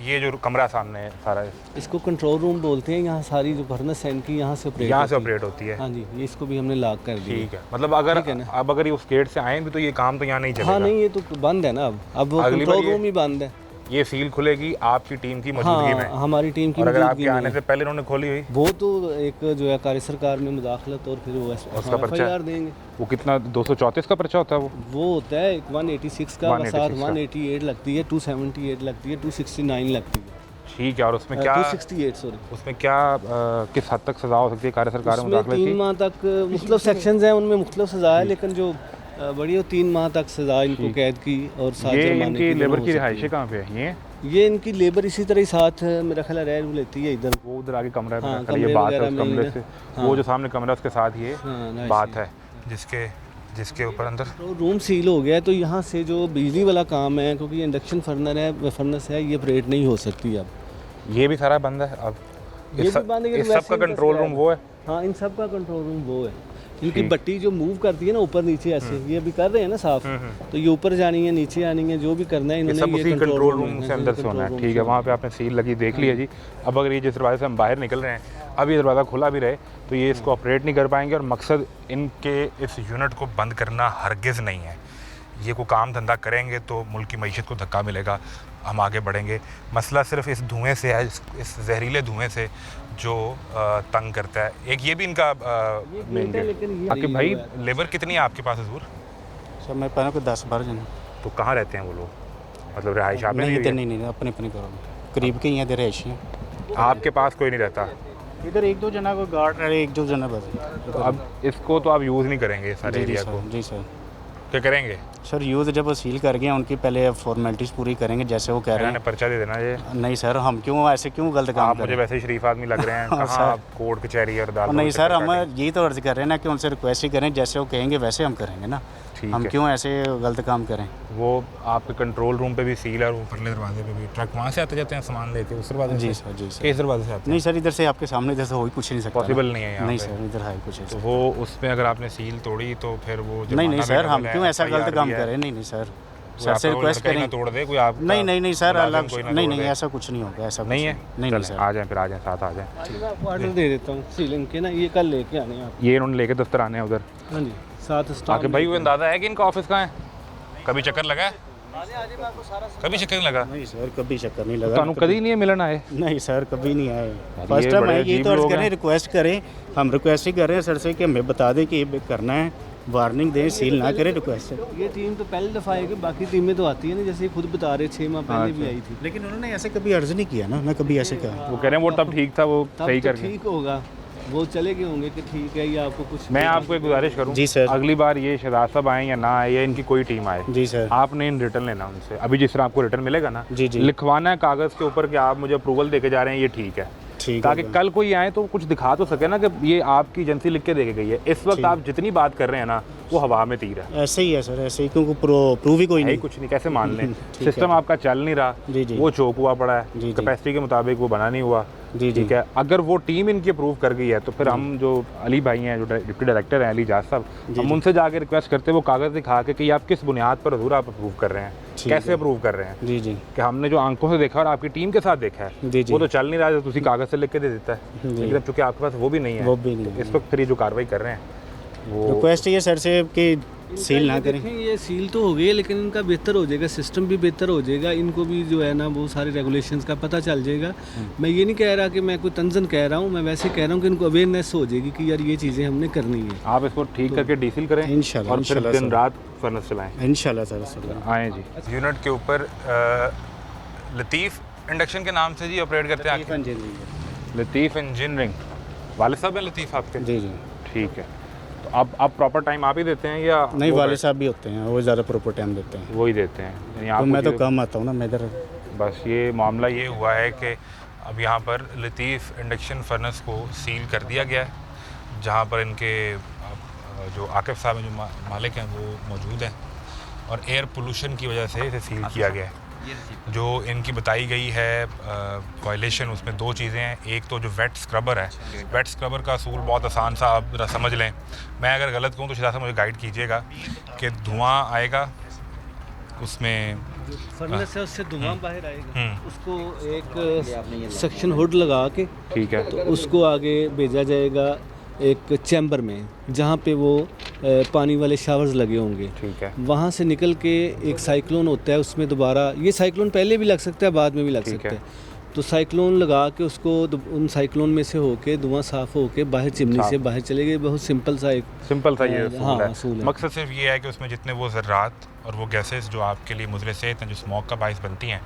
ये जो कमरा सामने है सारा, इसको कंट्रोल रूम बोलते हैं। यहाँ सारी जो फर्नेस है इनकी यहाँ से ऑपरेट यहाँ से ऑपरेट होती है? हाँ जी, ये इसको भी हमने लॉक कर दिया। ठीक है, मतलब अगर ठीक है ना? अब अगर ये उस गेट से आए भी तो ये काम तो यहाँ नहीं चलेगा? हाँ नहीं, ये तो बंद है ना, अब वो अगली बार कंट्रोल ये- रूम ही बंद है। ये सील खुलेगी आपकी टीम की मौजूदगी हाँ, में? हमारी टीम की और अगर मौजूदगी आपके में आने से पहले उन्होंने खोली हुई? वो तो एक जो है कार्य सरकार में मुदाखलत, और फिर वो उसका पर्चा? FIR देंगे। वो कितना 234 का पर्चा होता है? वो होता है 186 का, 186 साथ का। 188 लगती है, 278 लगती है, 269 लगती है, ठीक है, और उसमें क्या 268 सॉरी। उसमें क्या किस हद तक सजा हो सकती है कार्य सरकार में उसमें मुदाखलत 3 की? माह तक मुख्तलिफ सेक्शंस हैं, उनमें मुख्तलिफ सज़ा है, लेकिन जो बड़ी हो 3 माह तक सज़ा इनको कैद की और साथ ये जुर्माने इनकी दोनों लेबर हो की सकती रिहाइशें है। कहाँ पे है? ये इनकी लेबर इसी तरह ही साथ मेरा ख्याल है रह लेती है इधर। वो उधर आगे कमरा है, हाँ, मेरा ख्याल ये कमरे बात है वगैरह उस में ही कमरे ना। से, हाँ। वो जो सामने कमरा उसके साथ ये हाँ, बात है जिसके ऊपर अंदर तो रूम सील हो गया है, तो यहाँ से जो बिजली वाला काम है, क्योंकि ये इंडक्शन फर्नेस है, ये ऑपरेट नहीं हो सकती अब। ये भी सारा बंद है अब? ये भी बंद है, इस सब वैसे का ही कंट्रोल बस रूम वो है? हाँ, इन सब का कंट्रोल रूम वो है। इनकी बट्टी जो मूव करती है ना ऊपर नीचे ऐसे, ये अभी कर रहे हैं ना साफ, तो ये ऊपर जानी है, नीचे आनी है, जो भी करना है ये इन्होंने सब उसी कंट्रोल रूम है, से अंदर से होना है। ठीक है, वहाँ पे आपने सील लगी देख ली है जी। अब अगर ये जिस दरवाजे से हम बाहर निकल रहे हैं, अब ये दरवाज़ा खुला भी रहे तो ये इसको ऑपरेट नहीं कर पाएंगे, और मकसद इनके इस यूनिट को बंद करना हरगिज़ नहीं है। ये कोई काम धंधा करेंगे तो मुल्क की मईशत को धक्का मिलेगा, हम आगे बढ़ेंगे। मसला सिर्फ इस धुएँ से है, इस जहरीले धुएँ से जो तंग करता है। एक ये भी इनका आपके भाई लेबर कितनी है आपके पास हजूर? सर मैं पहले को 10-12 जन। तो कहाँ रहते हैं वो लोग, मतलब रिहाइश आपने नहीं ली हुई है? नहीं अपने अपने करो, करीब के ही हैं रिहायशी हैं। आपके पास कोई नहीं रहता? इधर 1-2 जना को गार्ड रहे, 1-2 जना बस। तो अब इसको तो आप यूज़ नहीं करेंगे सारे जी एरिया को? जी सर। क्या करेंगे? सर यूज़ जब वो सील कर गए उनकी पहले फॉर्मेलिटीज़ पूरी करेंगे जैसे वो कह रहे मैंने पर्चा दे देना ये। हैं। नहीं सर, हम क्यों ऐसे क्यों गलत काम आप करें? मुझे वैसे ही शरीफ आदमी लग रहे हैं, कहाँ आप कोर्ट कचहरी और अदालत? नहीं सर, हम यही तो अर्ज कर रहे हैं ना कि उनसे रिक्वेस्ट ही करें, जैसे वो कहेंगे वैसे हम करेंगे ना। ठीक हम है। क्यों ऐसे गलत काम करें? वो आपके कंट्रोल रूम पे भी सील है और ऊपरले दरवाजे पे भी ट्रक वहाँ से आते जाते हैं सामान लेके उस दरवाजे जी से? सर जी सर। किस दरवाजे से आते हैं? नहीं सर, इधर से आपके सामने इधर से हो ही कुछ नहीं सकता। पॉसिबल नहीं है यहाँ नहीं पे। सर, इधर है कुछ तो ऐसा। वो उसमें अगर आपने सील तोड़ी तो फिर वो नहीं जुर्माना भी सर, हम डबल है, क्यों ऐसा FIR गलत काम भी है। करें? नहीं सर, कोई सर से आपका रिक्वेस्ट लड़का ही ना करें। तोड़ दे कोई आप? नहीं सर, अलग कोई ना नहीं तोड़ नहीं दे। ऐसा कुछ नहीं होगा, ऐसा नहीं है? नहीं चलें, सर। आ जाएं, फिर आ जाएं, साथ आ जाएं। मैं आपको ऑर्डर दे देता हूँ सीलिंग के ना, ये कल लेके आने हैं आप। ये इन्होंने लेके दफ्तर आने हैं उधर। हाँ जी, साथ स्टॉक। आके भाई वो अंदाज़ा है कि इनका ऑफिस कहाँ है? कभी चक्कर लगा है? कभी चक्कर नहीं लगा? नहीं सर, कभी चक्कर नहीं लगा। ਤੁਹਾਨੂੰ कभी नहीं है मिलन आए? नहीं सर, कभी नहीं आए। ये फर्स्ट टाइम बड़े आए, यही अजीब तो अर्ज लोग करें, हैं। रिक्वेस्ट करें। हम रिक्वेस्ट ही कर रहे हैं सर से कि हमें बता दें कि ये करना है, वार्निंग दें, सील ना करें, रिक्वेस्ट है। ये टीम तो पहली दफ़ा आएगी, बाकी टीमें तो आती है ना, जैसे खुद बता रहे 6 माह पहले भी आई थी। लेकिन उन्होंने ऐसे कभी अर्ज नहीं किया ना कभी ऐसे कहा। वो कह रहे हैं वो तब ठीक था, वो तब सही तो करके। ठीक होगा, वो चले गए होंगे कि ठीक है, या आपको कुछ। मैं आपको एक गुजारिश करूं, जी सर। अगली बार ये शहजाद साहब आए या ना आए या इनकी कोई टीम आए, जी सर। आपने इन रिटर्न लेना उनसे। अभी जिस तरह आपको रिटर्न मिलेगा ना, जी जी। लिखवाना है कागज़ के ऊपर कि आप मुझे अप्रूवल देके जा रहे हैं, ये ठीक है, ठीक ताकि है। कल कोई आए तो कुछ दिखा तो सके ना कि ये आपकी एजेंसी लिख के दे के गई है। इस वक्त आप जितनी बात कर रहे हैं ना, वो हवा में तीर है। ऐसे ही है सर, ऐसे ही, क्योंकि प्रूव ही कोई है ही नहीं। कुछ नहीं, कैसे मान लें? ठीक सिस्टम है। आपका चल नहीं रहा, जी जी। वो चौक हुआ पड़ा है, जी जी। कैपेसिटी के मुताबिक वो बना नहीं हुआ। जी जी। ठीक है, अगर वो टीम इनकी अप्रूव कर गई है तो फिर हम जो अली भाई हैं, जो डिप्टी डायरेक्टर हैं अली जाज साहब, हम उनसे जाके रिक्वेस्ट करते हैं वो कागज़ दिखा के कि आप किस बुनियाद पर हजूर आप अप्रूव कर रहे हैं, कैसे अप्रूव कर रहे हैं। जी जी कि हमने जो आंखों से देखा और आपकी टीम के साथ देखा है, जी जी। वो तो चल नहीं रहा है, तो उसी कागज़ से लिख के दे देता है। लेकिन अब चूँकि आपके पास वो भी नहीं है, वो भी नहीं है। इस वक्त फिर ये जो कार्रवाई कर रहे हैं वो रिक्वेस्ट ये सर से कि सील ना करें। देखें, ये सील तो हो गई है, लेकिन इनका बेहतर हो जाएगा, सिस्टम भी बेहतर हो जाएगा, इनको भी जो है ना वो सारे रेगुलेशंस का पता चल जाएगा। मैं ये नहीं कह रहा कि मैं कोई तंजन कह रहा हूँ, मैं वैसे कह रहा हूँ कि इनको अवेयरनेस हो जाएगी कि यार ये चीज़ें हमने करनी है। आप इसको ठीक करके डीसील करें इंशाल्लाह, और फिर इंशाल्लाह दिन सर। रात फर्नेस चलाएं। इंशाल्लाह सर। आए जी। यूनिट के ऊपर लतीफ़ इंडक्शन के नाम से जी ऑपरेट करते हैं आपके? लतीफ़ इंजीनियरिंग वाले साहब हैं लतीफ़ आपके? जी जी। ठीक है, तो आप प्रॉपर टाइम आप ही देते हैं या नहीं, वो वाले साहब भी होते हैं, वो ज़्यादा प्रॉपर टाइम देते हैं। वो ही देते हैं? यानी तो आपको मैं तो चीज़ें- कम आता हूँ ना, मैं इधर। बस ये मामला ये हुआ है कि अब यहाँ पर लतीफ़ इंडक्शन फर्नेस को सील कर दिया गया है, जहाँ पर इनके जो आकिब साहब हैं, जो मालिक हैं, वो मौजूद हैं, और एयर पोल्यूशन की वजह से इसे सील किया गया है। जो इनकी बताई गई है वायलेशन, उसमें 2 चीज़ें हैं। एक तो जो वेट स्क्रबर है, वेट स्क्रबर का असूल बहुत आसान सा आप ज़रा समझ लें। मैं अगर गलत कहूँ तो शायद मुझे गाइड कीजिएगा कि धुआं आएगा, उसमें फर्नेस है उससे धुआं बाहर आएगा, हम्म। उसको एक सक्शन हुड लगा के ठीक है, तो उसको आगे भेजा जाएगा एक चैम्बर में, जहाँ पे वो पानी वाले शावर्स लगे होंगे। ठीक है, वहाँ से निकल के एक साइक्लोन होता है, उसमें दोबारा ये साइक्लोन पहले भी लग सकता है, बाद में भी लग ठीक सकता है। है। तो साइक्लोन लगा के उसको उन साइक्लोन में से होके धुआं साफ होके बाहर चिमनी से बाहर चले गए। बहुत सिंपल सा एक सिंपल सा ये हाँ, असूल है। असूल है। मकसद सिर्फ ये है कि उसमें जितने वो ज़र्रात और वो गैसेस जो आपके लिए मुज़र सेहत हैं, जो स्मोक का बाइस बनती हैं,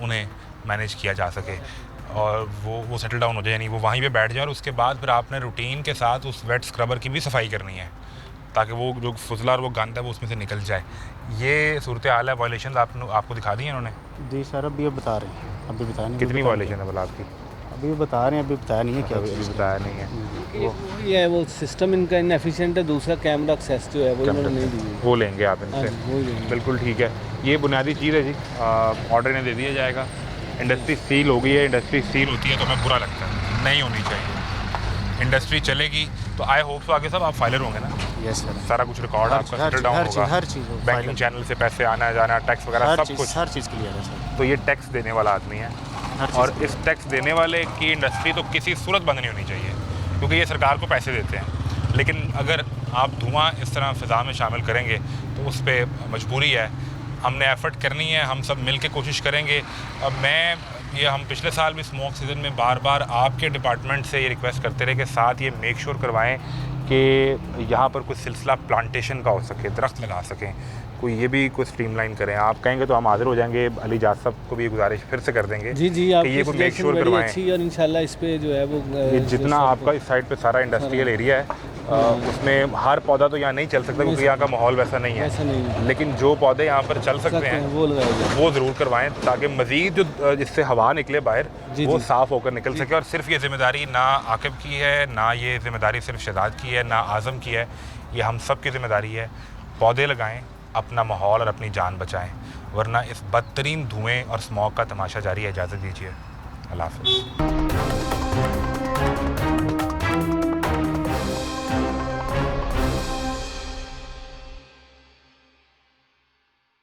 उन्हें मैनेज किया जा सके और वो सेटल डाउन हो जाए, यानी वो वहीं पे बैठ जाए। और उसके बाद फिर आपने रूटीन के साथ उस वेट स्क्रबर की भी सफाई करनी है, ताकि वो जो फुजला और वो गंद है वो उसमें से निकल जाए। ये सूरत हाल है। वायलेशन आपको दिखा दी हैं उन्होंने? जी सर, अभी ये बता रहे हैं, अभी बताया नहीं। कितनी वायलेशन है भला आपकी? अभी बता रहे हैं, अभी बताया नहीं है क्या अभी चीज़। बताया नहीं है। ये है, वो सिस्टम इनका इनएफिशिएंट है। दूसरा कैमरा एक्सेस जो है वो इन्होंने नहीं दी है। वो लेंगे आप हाँ, इनसे? वो लेंगे। बिल्कुल ठीक है, ये बुनियादी चीज़ है जी। ऑर्डर इन्हें दे दिया जाएगा। इंडस्ट्री सील हो गई है, इंडस्ट्री सील होती है तो हमें बुरा लगता है, नहीं होनी चाहिए। इंडस्ट्री चलेगी तो आई होप तो आगे सब आप फाइलर होंगे ना, यस सर। सारा कुछ रिकॉर्ड आपका सेटल डाउन होगा, हर चीज़ बैंकिंग चैनल से पैसे आना जाना, टैक्स वगैरह सब कुछ, हर चीज़ क्लियर है सर। तो ये टैक्स देने वाला आदमी है हर चीज़ और इस टैक्स देने वाले की इंडस्ट्री तो किसी सूरत बंद नहीं होनी चाहिए, क्योंकि ये सरकार को पैसे देते हैं। लेकिन अगर आप धुआं इस तरह फ़िज़ा में शामिल करेंगे तो उस पर मजबूरी है, हमने एफ़र्ट करनी है, हम सब मिल के कोशिश करेंगे। अब हम पिछले साल भी स्मोक सीज़न में बार बार आपके डिपार्टमेंट से ये रिक्वेस्ट करते रहे कि साथ ये मेक श्योर करवाएं कि यहाँ पर कुछ सिलसिला प्लांटेशन का हो सके, दरख्त लगा सकें, कोई ये भी कुछ स्ट्रीमलाइन करें। आप कहेंगे तो हम हाजिर हो जाएंगे, अली जाज साहब को भी ये गुजारिश फिर से कर देंगे जी कि ये कोई मेक श्योर करवाएं। अच्छी और इंशाल्लाह इस पे जो है वो ये जितना आपका इस साइड पे सारा इंडस्ट्रियल एरिया है उसमें हर पौधा तो यहाँ नहीं चल सकता क्योंकि यहाँ का माहौल वैसा नहीं ऐसा नहीं है, है। लेकिन जो पौधे यहाँ पर चल सकते हैं वो लगाया जाए। वो ज़रूर करवाएं ताकि मज़ीद जो जिससे हवा निकले बाहर वो साफ़ होकर निकल सके। और सिर्फ ये जिम्मेदारी ना आकिब की है, ना ये जिम्मेदारी सिर्फ शहजाद की है, ना आज़म की है, ये हम सब की जिम्मेदारी है। पौधे लगाएं, अपना माहौल और अपनी जान बचाएं, वरना इस बदतरीन धुएँ और स्मॉग का तमाशा जारी है। इजाज़त दीजिए, अल्लाह हाफ़िज़।